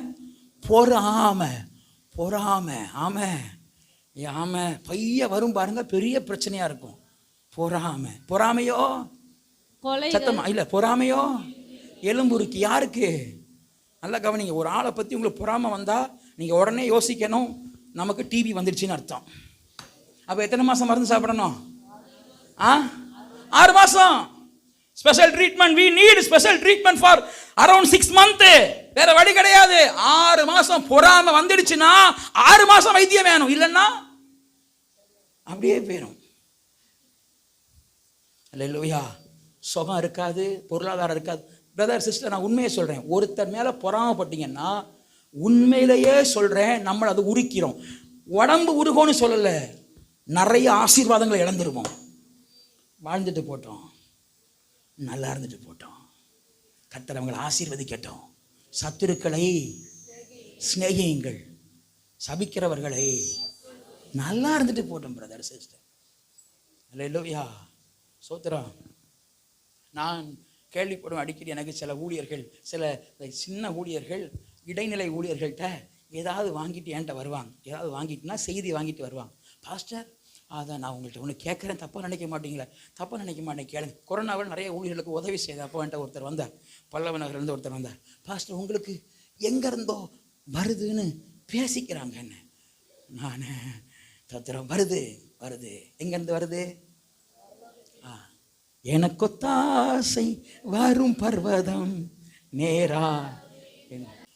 பொறாமை. ஆமை பைய வரும் பாருங்க, பெரிய பிரச்சனையா இருக்கும். பொறாமையோ சத்தமா இல்ல, பொறாமையோ எலும்புருக்கு. யாருக்கு? நல்லா கவனிங்க. ஒரு ஆளை பத்தி உங்களுக்கு பொறாமை வந்தா நீங்க உடனே யோசிக்கணும், நமக்கு டிவி வந்துடுச்சுன்னு அர்த்தம். அப்ப எத்தனை மாசம் மருந்து சாப்பிடணும்? 6 மாசம். Special treatment. we need special treatment for around 6 months. வேற வழி கிடையாது. 6 மாசம் பொறாம வந்துடுச்சுன்னா 6 மாசம் வைத்தியம் வேணும். இல்லைன்னா அப்படியே போயிடும். அல்லேலூயா. சுகம் இருக்காது, பொருளாதாரம் இருக்காது. பிரதர் சிஸ்டர், நான் உண்மையை சொல்றேன். ஒருத்தர் மேல பொறாமப்பட்டீங்கன்னா, உண்மையிலேயே சொல்றேன், நம்ம அதை உரிக்கிறோம். உடம்பு உருகோன்னு சொல்லல, நிறைய ஆசீர்வாதங்களை இழந்துருவோம். வாழ்ந்துட்டு போட்டோம், நல்லா இருந்துட்டு போட்டோம். கர்த்தர் அவங்களை ஆசீர்வதிக்கட்டும். சத்துருக்களை சிநேகியுங்கள், சபிக்கிறவர்களை. நல்லா இருந்துட்டு போட்டோம் பிரதர் சிஸ்டர். அல்லேலூயா. சோத்திரம். நான் கேள்விப்படும் அடிக்கடி எனக்கு சில ஊழியர்கள், சில சின்ன ஊழியர்கள், இடைநிலை ஊழியர்கள்ட்ட ஏதாவது வாங்கிட்டு என்கிட்ட வருவாங்க. ஏதாவது வாங்கிட்டுனா செய்தி வாங்கிட்டு வருவாங்க. பாஸ்டர், அதை நான் உங்கள்கிட்ட ஒன்று கேட்குறேன், தப்பாக நினைக்க மாட்டீங்களா? தப்பாக நினைக்க மாட்டேன், கேளுங்க. கொரோனாவில் நிறைய ஊழியர்களுக்கு உதவி செய்த அப்போ என்கிட்ட ஒருத்தர் வந்தார், பல்லவ நகர்லேருந்து ஒருத்தர் வந்தார். பாஸ்டர், உங்களுக்கு எங்கேருந்தோ வருதுன்னு பேசிக்கிறாங்க என்ன. நான் தத்திரம் வருது வருது, எங்கேருந்து வருது? எனக்கொத்தாசை வரும் பர்வதம் நேரா.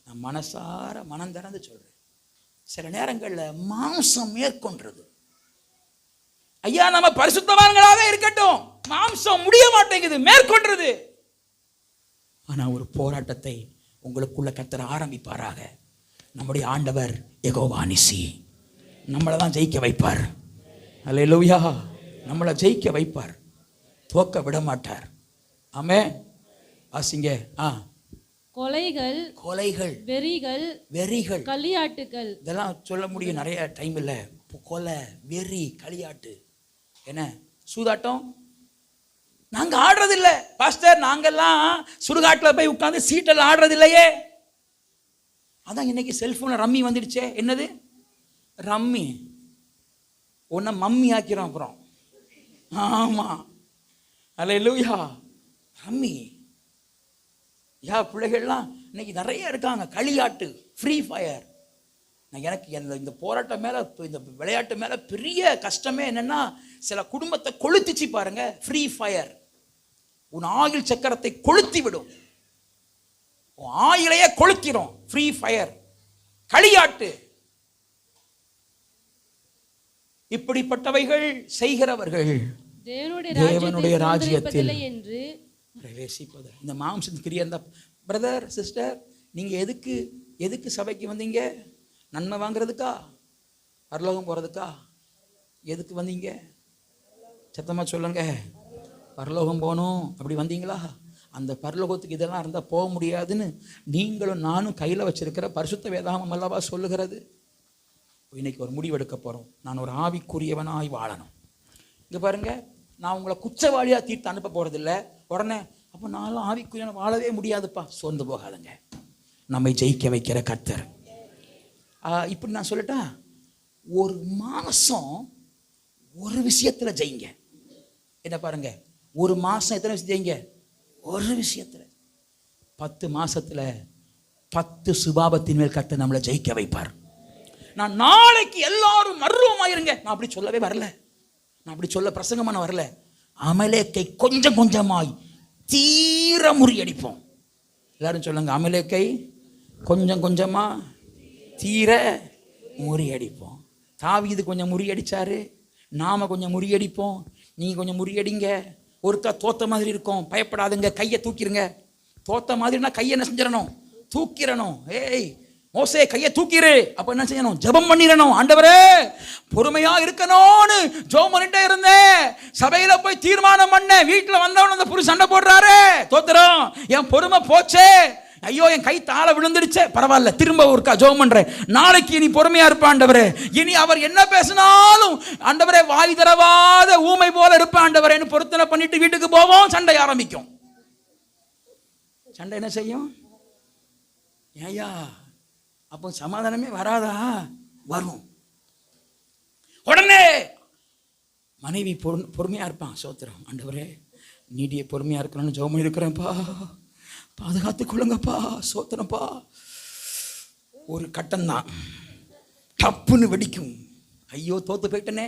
நான் மனசார மனம் திறந்து சொல்றேன். சில நேரங்களில் மாம்சம் மேற்கொன்றது. ஐயா, நம்ம பரிசுத்தவான்களாவே இருக்கட்டும், மாம்சம் முடிய மாட்டேங்குது, மேற்கொன்றது. ஆனா ஒரு போராட்டத்தை உங்களுக்குள்ள கர்த்தர் ஆரம்பிப்பாராக. நம்முடைய ஆண்டவர் யெகோவா நிசி நம்மளை தான் ஜெயிக்க வைப்பார். அல்லேலூயா, நம்மளை ஜெயிக்க வைப்பார், தோக்க விட மாட்டார். ஆமென். வாசிங்க. கொலைகள், கொலைகள், வெறிகள், வெறிகள், களியாட்டுகள், இதெல்லாம் சொல்ல முடியும், நிறைய டைம் இல்லை. கொலை, வெறி, களியாட்டு, என்ன சூதாட்டம். நாங்க ஆடுறதில்ல பாஸ்டர், நாங்கெல்லாம் சுடுகாட்டில் போய் உட்காந்து சீட்டெல்லாம் ஆடுறது இல்லையே. அதான் இன்னைக்கு செல்போன்ல ரம்மி வந்துடுச்சே. என்னது ரம்மி? உன்னை மம்மி ஆக்கிறோம் அப்புறம். ஆமா, அல்லேலூயா. ரம்மி யா, பிள்ளைகள்லாம் இன்னைக்கு நிறைய இருக்காங்க. களியாட்டு, ஃப்ரீ ஃபயர். எனக்கு இந்த போராட்டம் மேலே, இந்த விளையாட்டு மேலே பெரிய கஷ்டமே என்னென்னா, சில குடும்பத்தை கொளுத்திச்சு பாருங்க. ஃப்ரீ ஃபயர் உன் ஆயில் சக்கரத்தை கொளுத்தி விடும், உன் ஆயிலையே கொளுத்திடும். Free fire, களியாட்டு. இப்படிப்பட்டவைகள் செய்கிறவர்கள் தேவனுடைய ராஜ்யத்தில் என்று பிரவேசிப்பது. இந்த மாம்சத்தின் கிரியை இருந்தா, பிரதர் சிஸ்டர், நீங்க எதுக்கு சபைக்கு வந்தீங்க? நன்மை வாங்குறதுக்கா? பரலோகம் போறதுக்கா? எதுக்கு வந்தீங்க? சத்தமா சொல்லுங்க. பரலோகம் போகணும், அப்படி வந்தீங்களா? அந்த பரலோகத்துக்கு இதெல்லாம் இருந்தால் போக முடியாதுன்னு நீங்களும் நானும் கையில் வச்சிருக்கிற பரிசுத்த வேதாகமம் அல்லவா சொல்லுகிறது. இன்னைக்கு ஒரு முடிவெடுக்க போகிறோம். நான் ஒரு ஆவிக்குரியவனாய் வாழணும். இங்கே பாருங்க, நான் உங்களை குற்றவாளியாக தீர்த்து அனுப்ப போகிறதில்ல. உடனே அப்போ நான்லாம் ஆவிக்குரியவன் வாழவே முடியாதுப்பா, சோர்ந்து போகாதுங்க. நம்மை ஜெயிக்க வைக்கிற கர்த்தர். இப்படி நான் சொல்லட்டா, ஒரு மாதம் ஒரு விஷயத்தில் ஜெயிங்க. என்ன பாருங்க, ஒரு மாதம் எத்தனை விஷயம் ஜெயிங்க? ஒரு விஷயத்தில். 10 மாசத்துல 10 சுபாவத்தின் மேல் கர்த்தர் நம்மளை ஜெயிக்க வைப்பார். நான் நாளைக்கு எல்லாரும் மர்வமாயிருங்க, நான் அப்படி சொல்லவே வரல. நான் அப்படி சொல்ல பிரசங்கமான வரல. அமலேக்கை கொஞ்சம் கொஞ்சமாய் தீர முறியடிப்போம். எல்லாரும் சொல்லுங்க, அமலேக்கை கொஞ்சம் கொஞ்சமா தீர முறியடிப்போம். தாவீது கொஞ்சம் முறியடிச்சாரு, நாம கொஞ்சம் முறியடிப்போம். நீங்க கொஞ்சம் முறியடிங்க. ஒருக்கா தோத்த மாதிரி இருக்கும், பயப்படாதுங்க, கையை தூக்கிடுங்க. தோத்த மாதிரினா கையை என்ன செஞ்சிடணும்? தூக்கிடணும். ஏய் மோசே, கையை தூக்கிடு. அப்ப என்ன செய்யணும்? ஜெபம் பண்ணிடணும். ஆண்டவரே, பொறுமையா இருக்கணும்னு ஜெபம் பண்ணிட்டே இருந்தேன். சபையில போய் தீர்மானம் பண்ண, வீட்டுல வந்தவன அந்த புருஷன் சண்டை போடுறாரு. தோத்துறோம், என் பொறுமை போச்சே. ஐயோ, என் கை தாள விழுந்துடுச்சே. பரவாயில்ல, திரும்ப ஒருக்கா ஜெபம் பண்றேன். நாளைக்கு இனி பொறுமையா இருப்பேன் ஆண்டவரே. இனி அவர் என்ன பேசினாலும் ஆண்டவரே, வாய் தரவாத ஊமை போல இருப்பேன் ஆண்டவரேன்னு பொருத்தனை பண்ணிட்டு வீட்டுக்கு போவோம். சண்டை ஆரம்பிக்கும். சண்டை என்ன செய்யும்? ஏயா, அப்போ சமாதானமே வராதா? வரும். உடனே மனைவி பொறுமையா இருப்பான். சோத்திரம் ஆண்டவரே, நீடிய பொறுமையா இருக்கணும்னு ஜெபம் இருக்கிறேன்ப்பா, பாதுகாத்துக் கொள்ளுங்கப்பா. சோத்திரப்பா. ஒரு கட்டம்தான் டப்புன்னு வெடிக்கும். ஐயோ, தோத்து போயிட்டனே.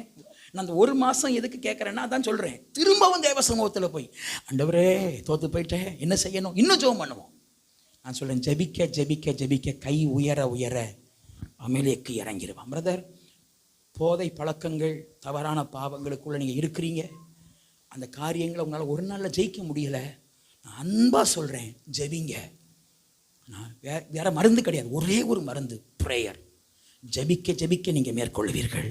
நான் அந்த ஒரு மாதம் எதுக்கு கேட்குறேன்னா அதான் சொல்கிறேன். திரும்பவும் தேவ சமூகத்தில் போய் ஆண்டவரே, தோத்து போயிட்டேன், என்ன செய்யணும்? இன்னும் ஜெபம் பண்ணுவோம். நான் சொல்கிறேன், ஜெபிக்க ஜெபிக்க ஜெபிக்க கை உயர உயர அமலேக்கு இறங்கிடுவான். பிரதர், போதை பழக்கங்கள், தவறான பாவங்களுக்குள்ளே நீங்கள் இருக்கிறீங்க. அந்த காரியங்களை உங்களால் ஒரு நாளில் ஜெயிக்க முடியலை. நான் அன்பாக சொல்கிறேன், ஜெபிங்க. நான் வேற மருந்து கிடையாது, ஒரே ஒரு மருந்து, ப்ரேயர். ஜெபிக்க ஜெபிக்க நீங்கள் மேற்கொள்வீர்கள்.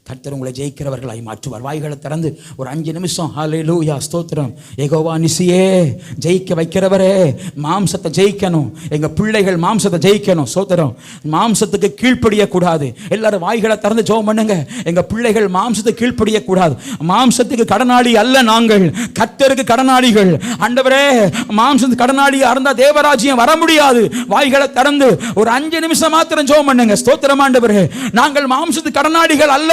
கர்த்தர் உங்களை ஜெயிக்கிறவர்களாய் மாற்றுவார். வாய்களை திறந்து ஒரு 5 நிமிஷம் ஹல்லேலூயா ஸ்தோத்திரம். யெகோவா நிசியே, ஜெயிக்க வைக்கிறவரே, மாம்சத்தை ஜெயிக்கணும், எங்க பிள்ளைகள் மாம்சத்தை ஜெயிக்கணும். ஸ்தோத்திரம். மாம்சத்துக்கு கீழ்ப்படியக்கூடாது. எல்லாரும் வாய்களை திறந்து ஜெபம் பண்ணுங்க. எங்க பிள்ளைகள் மாம்சத்துக்கு கீழ்ப்படியக்கூடாது. மாம்சத்துக்கு கடனாளி அல்ல, நாங்கள் கர்த்தருக்கு கடனாளிகள். ஆண்டவரே, மாம்சத்துக்கு கடனாளியா இருந்தா தேவராஜ்யம் வர முடியாது. வாய்களை திறந்து ஒரு 5 நிமிஷம் மாத்திரம் ஜெபம் பண்ணுங்க. ஸ்தோத்திரம் ஆண்டவரே. நாங்கள் மாம்சத்துக்கு கடனாளிகள் அல்ல,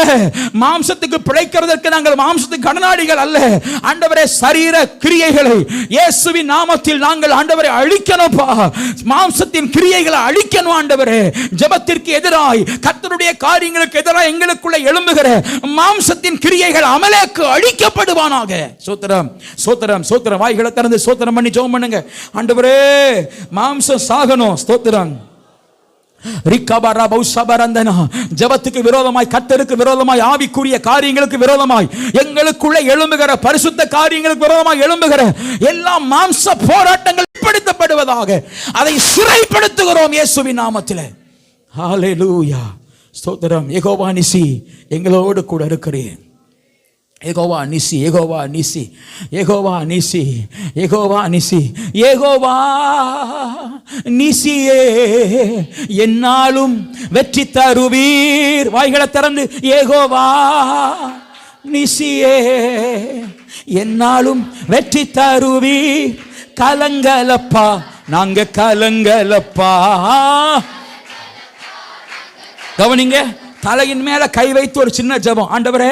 மாம்சத்துக்கு பிழைக்கிறதற்கு நாங்கள் மாம்சத்துக்கு கடனாளிகள் அல்ல. ஆண்டவரே, சரீர கிரியைகளை இயேசுவின் நாமத்தில் நாங்கள் ஆண்டவரை அழிக்கணும்ப்பா. மாம்சத்தின் கிரியைகளை அழிக்கணும் ஆண்டவரே. ஜெபத்திற்கு எதிராய், கர்த்தருடைய காரியங்களுக்கு எதிராய் எங்களுக்குள்ள எழும்புகிற மாம்சத்தின் கிரியைகள் அமலேக்கு அழிக்கப்படுவானாக. சோத்திரம் சோத்திரம் சோத்திரம். வாய்களை திறந்து சோத்திரம் பண்ணி ஜெபம் பண்ணுங்க. ஆண்டவரே, மாம்சம் சாகணும். ஸ்தோத்திரம். ஜபத்துக்கு விரோதமாய், கர்த்தருக்கு விரோதமாய், ஆவிக்குரிய காரியங்களுக்கு விரோதமாய், எங்களுக்குள்ள எழும்புகிற பரிசுத்த காரியங்களுக்கு விரோதமாய் எழும்புகிற எல்லா மாம்ச போராட்டங்கள் படுத்தப்படுவதாக அதை சிறைப்படுத்துகிறோம் இயேசுவின் நாமத்திலே. ஹல்லேலூயா ஸ்தோத்திரம். யெகோவா நிசி, எங்களோடு கூட இருக்கிறேன். யெகோவா நிசி, யெகோவா நிசி, யெகோவா நிசி, யெகோவா நிசி, யெகோவா நிசியே, என்னாலும் வெற்றி தருவீர். வாய்களை திறந்து யெகோவா நிசியே, என்னாலும் வெற்றி தருவீர். கலங்கலப்பா, நாங்க கலங்கலப்பா. கவனிங்க. தலையின் மேல கை வைத்து ஒரு சின்ன ஜெபம். ஆண்டவரே,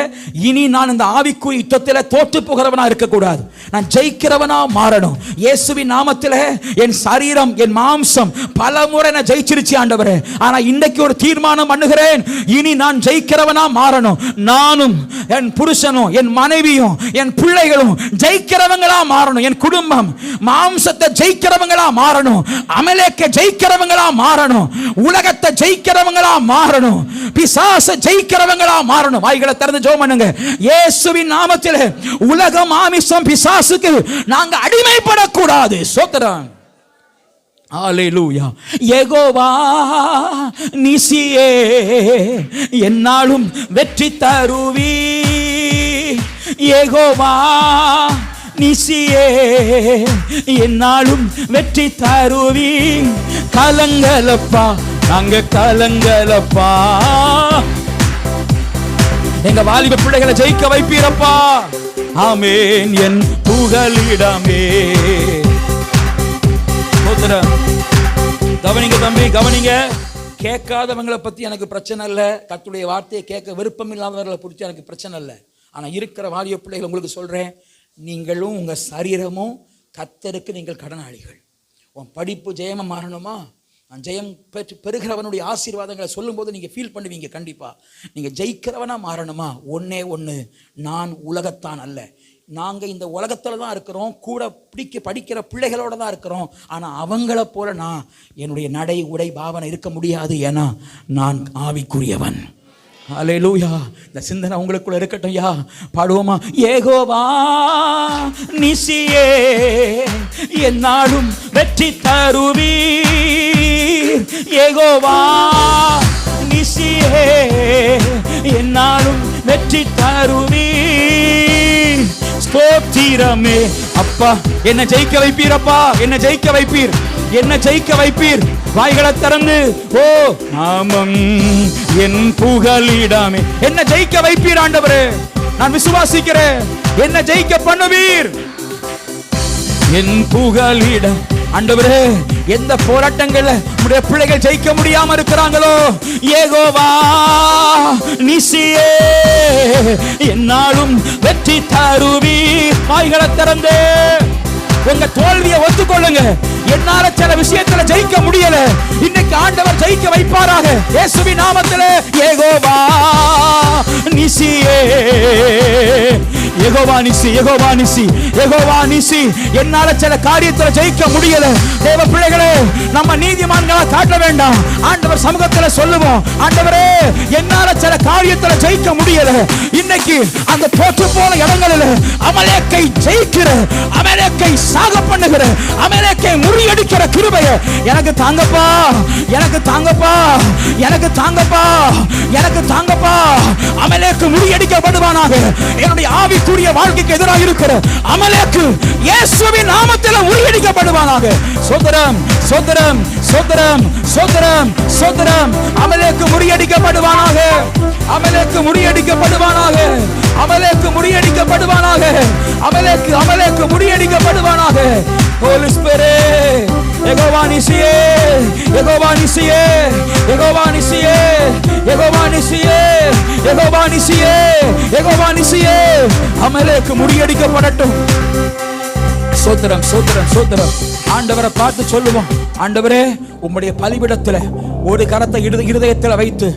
இனி நான் இந்த ஆவிக்குரிய யுத்தத்தில் தோற்று போகிறவனா இருக்கக்கூடாது, நான் ஜெயிக்கிறவனா மாறணும். இயேசுவின் நாமத்திலே என் சரீரம், என் மாம்சம் பல முறை நான் ஜெயிச்சிருச்சு ஆண்டவரே. ஆனா இன்னைக்கு ஒரு தீர்மானம் பண்ணுகிறேன், இனி நான் ஜெயிக்கிறவனா மாறணும். நானும் என் புருஷனும் என் மனைவியும் என் பிள்ளைகளும் ஜெயிக்கிறவங்களா மாறணும். என் குடும்பம் மாம்சத்தை ஜெயிக்கிறவங்களா மாறணும். அமலேக்க ஜெயிக்கிறவங்களா மாறணும். உலகத்தை ஜெயிக்கிறவங்களா மாறணும். பிசாசை ஜெயிக்கிறவங்களா மாறணும். வாய்களை திறந்து ஜெபம் பண்ணுங்க. இயேசுவின் நாமத்திலே உலகம், ஆமிசம், பிசாசுக்கு நாங்க அடிமைப்படக்கூடாது. ஸ்தோத்திரம். ஹல்லேலூயா. யெகோவா நிசியே, என்னாலும் வெற்றி தருவீ. யெகோவா நிசியே, என்னாலும் வெற்றி தருவீ. கலங்கலப்பா, நாங்க கலங்கலப்பா. எங்க வாலிப பிள்ளைகளை ஜெயிக்க வைப்பீரப்பா. ஆமென். என் புகலிடமே. கவனிங்க தம்பி, கவனிங்க. கேட்காதவங்களை பத்தி எனக்கு பிரச்சனை இல்லை. கர்த்தருடைய வார்த்தையை கேட்க விருப்பம் இல்லாதவர்களை பிடிச்சி எனக்கு பிரச்சனை இல்லை. ஆனா இருக்கிற வாலிப பிள்ளைகள் உங்களுக்கு சொல்றேன், நீங்களும் உங்க சரீரமும் கர்த்தருக்கு நீங்கள் கடனாளிகள். உன் படிப்பு ஜெயமா மாறணுமா? நான் ஜெயம் பெறுகிறவனுடைய ஆசீர்வாதங்களை சொல்லும்போது நீங்கள் ஃபீல் பண்ணுவீங்க. கண்டிப்பாக நீங்கள் ஜெயிக்கிறவனா மாறணுமா? ஒன்னே ஒன்று, நான் உலகத்தான் அல்ல. நாங்கள் இந்த உலகத்தில் தான் இருக்கிறோம், கூட படிக்கிற பிள்ளைகளோட தான் இருக்கிறோம். ஆனால் அவங்கள போல நான் என்னுடைய நடை, உடை, பாவனை இருக்க முடியாது. ஏன்னா நான் ஆவிக்குரியவன். ஹல்லேலூயா. இந்த சிந்தனை உங்களுக்குள்ள இருக்கட்டும். யா பாடுவோமா? யெகோவா நிசியே, என்னாலும் வெற்றி தருவீர். யெகோவா நிசியே, என்னாலும் வெற்றி தருவீர். ஸ்தோத்திரமே அப்பா. என்ன ஜெயிக்க வைப்பீரப்பா, என்ன ஜெயிக்க வைப்பீர், என்ன ஜெயிக்க வைப்பீர். வாய்களை திறந்து ஓ நாமம் என் புகலிடமே, என்ன ஜெயிக்க வைப்பீர் ஆண்டவரே. நான் விசுவாசிக்கிறேன், என்ன ஜெயிக்க பண்ணுவீர். என் புகலிடம் ஆண்டவரே. எந்த போராட்டங்கள்ல நம்முடைய பிள்ளைகள் ஜெயிக்க முடியாம இருக்கிறாங்களோ, யெகோவா நிசியே, என்னாலும் வெற்றி தருவீர். வாய்களை திறந்து உங்க தோல்வியை ஒத்துக்கொள்ளுங்க. என்னால சில விஷயத்துல ஜெயிக்க முடியல, இன்னைக்கு ஆண்டவர் ஜெயிக்க வைப்பாராக இயேசுவின் நாமத்திலே. யெகோவா நிசியே, யெகோவா நிசி, யெகோவா நிசி, யெகோவா நிசி. என்னால சில காரியத்துல ஜெயிக்க முடியல. தேவ பிள்ளைகளே, நம்ம நீதிமான்களா காட்ட வேண்டாம். ஆண்டவர் சமூகத்துல சொல்லுவோம், ஆண்டவரே என்னால சில காரியத்துல ஜெயிக்க முடியல. இன்னைக்கு அந்த தோற்று போன இடங்களில் அமலேக்கை ஜெயிக்கிற, அமலேக்கை சாக பண்ணுகிற, அமலேக்கை முறியடிக்கிற கிருபையை எனக்கு தாங்கப்பா, எனக்கு தாங்கப்பா, எனக்கு தாங்கப்பா, எனக்கு தாங்கப்பா. அமலேக்கு முறியடிக்கப்படுவானாக. என்னுடைய ஆவிக்குரிய வாழ்க்கைக்கு எதிராக இருக்கிற அமலேக்கு இயேசுவின் நாமத்தில் முறியடிக்கப்படுவானாக. சோதரம் சோதரம் சோதரம் சோதரம் சோதரம். அமலேக்கு முறியடிக்கப்படுவானாக, அமலேக்கு முறியடிக்கப்படுவானாக, அமலேக்கு முறியடிக்கப்படுவானாக, அமலேக்கு அமலேக்கு முறியடிக்கப்படுவானாக. ஹோலி ஸ்பிரிட், யெகோவா நிசியே, யெகோவா நிசியே, யெகோவா நிசியே, யெகோவா நிசியே, யெகோவா நிசியே, யெகோவா நிசியே. அமலேக்கு முறியடிக்கப்படட்டும். சோத்திரம் சோத்திரம் சோத்திரம். ஆண்டவரை பார்த்து சொல்லுவோம், ஆண்டவரே உம்முடைய பலிபீடத்துல ஒரு கரத்தை இருதயத்துல வைத்து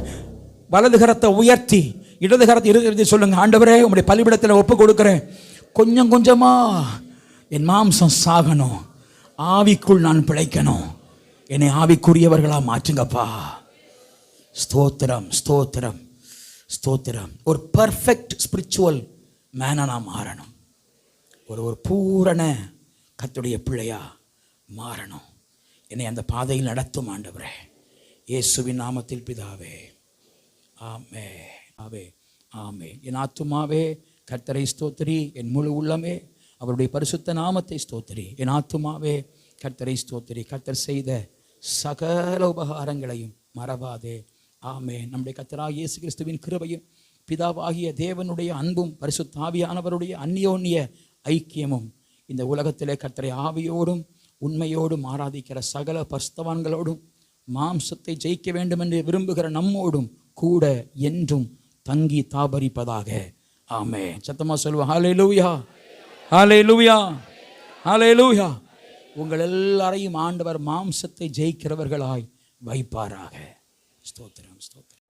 வலது கரத்தை உயர்த்தி இடது கரத்தை இருதயத்தை சொல்லுங்க, ஆண்டவரே உம்முடைய பலிபீடத்துல ஒப்பு கொடுக்கிறேன். கொஞ்சம் கொஞ்சமா என் மாம்சம் சாகணும், ஆவிக்குள் நான் பிழைக்கணும். என்னை ஆவிக்குரியவர்களா மாற்றுங்கப்பா. ஸ்தோத்திரம் ஸ்தோத்திரம் ஸ்தோத்திரம். ஒரு பர்ஃபெக்ட் ஸ்பிரிச்சுவல் மேனா நான் மாறணும். ஒரு பூரண கர்த்தருடைய பிள்ளையா மாறணும். என்னை அந்த பாதையில் நடத்தும் ஆண்டவரே, இயேசுவின் நாமத்தில் பிதாவே, ஆமே ஆவே ஆமே. என் ஆத்துமாவே கர்த்தரை ஸ்தோத்திரி, என் முழு உள்ளமே அவருடைய பரிசுத்த நாமத்தை ஸ்தோத்திரி. என் ஆத்துமாவே கர்த்தரை ஸ்தோத்திரி, கர்த்தர் செய்த சகல உபகாரங்களையும் மறவாதே. ஆமே. நம்முடைய கர்த்தராகிய இயேசு கிறிஸ்துவின் கிருபையும் பிதாவாகிய தேவனுடைய அன்பும் பரிசுத்த ஆவியானவருடைய அந்யோன்ய ஐக்கியமும் இந்த உலகத்திலே கர்த்தரை ஆவியோடும் உண்மையோடும் ஆராதிக்கிற சகல பரிசுத்தவான்களோடும் மாம்சத்தை ஜெயிக்க வேண்டும் என்று விரும்புகிற நம்மோடும் கூட என்றும் தங்கி தாபரிப்பதாக. ஆமே. சத்தமா சொல்லுவோம், ஹல்லேலூயா, ஹல்லேலூயா, ஹல்லேலூயா. உங்கள் எல்லாரையும் ஆண்டவர் மாம்சத்தை ஜெயிக்கிறவர்களாய் வைப்பாராக. ஸ்தோத்திரம் ஸ்தோத்திரம்.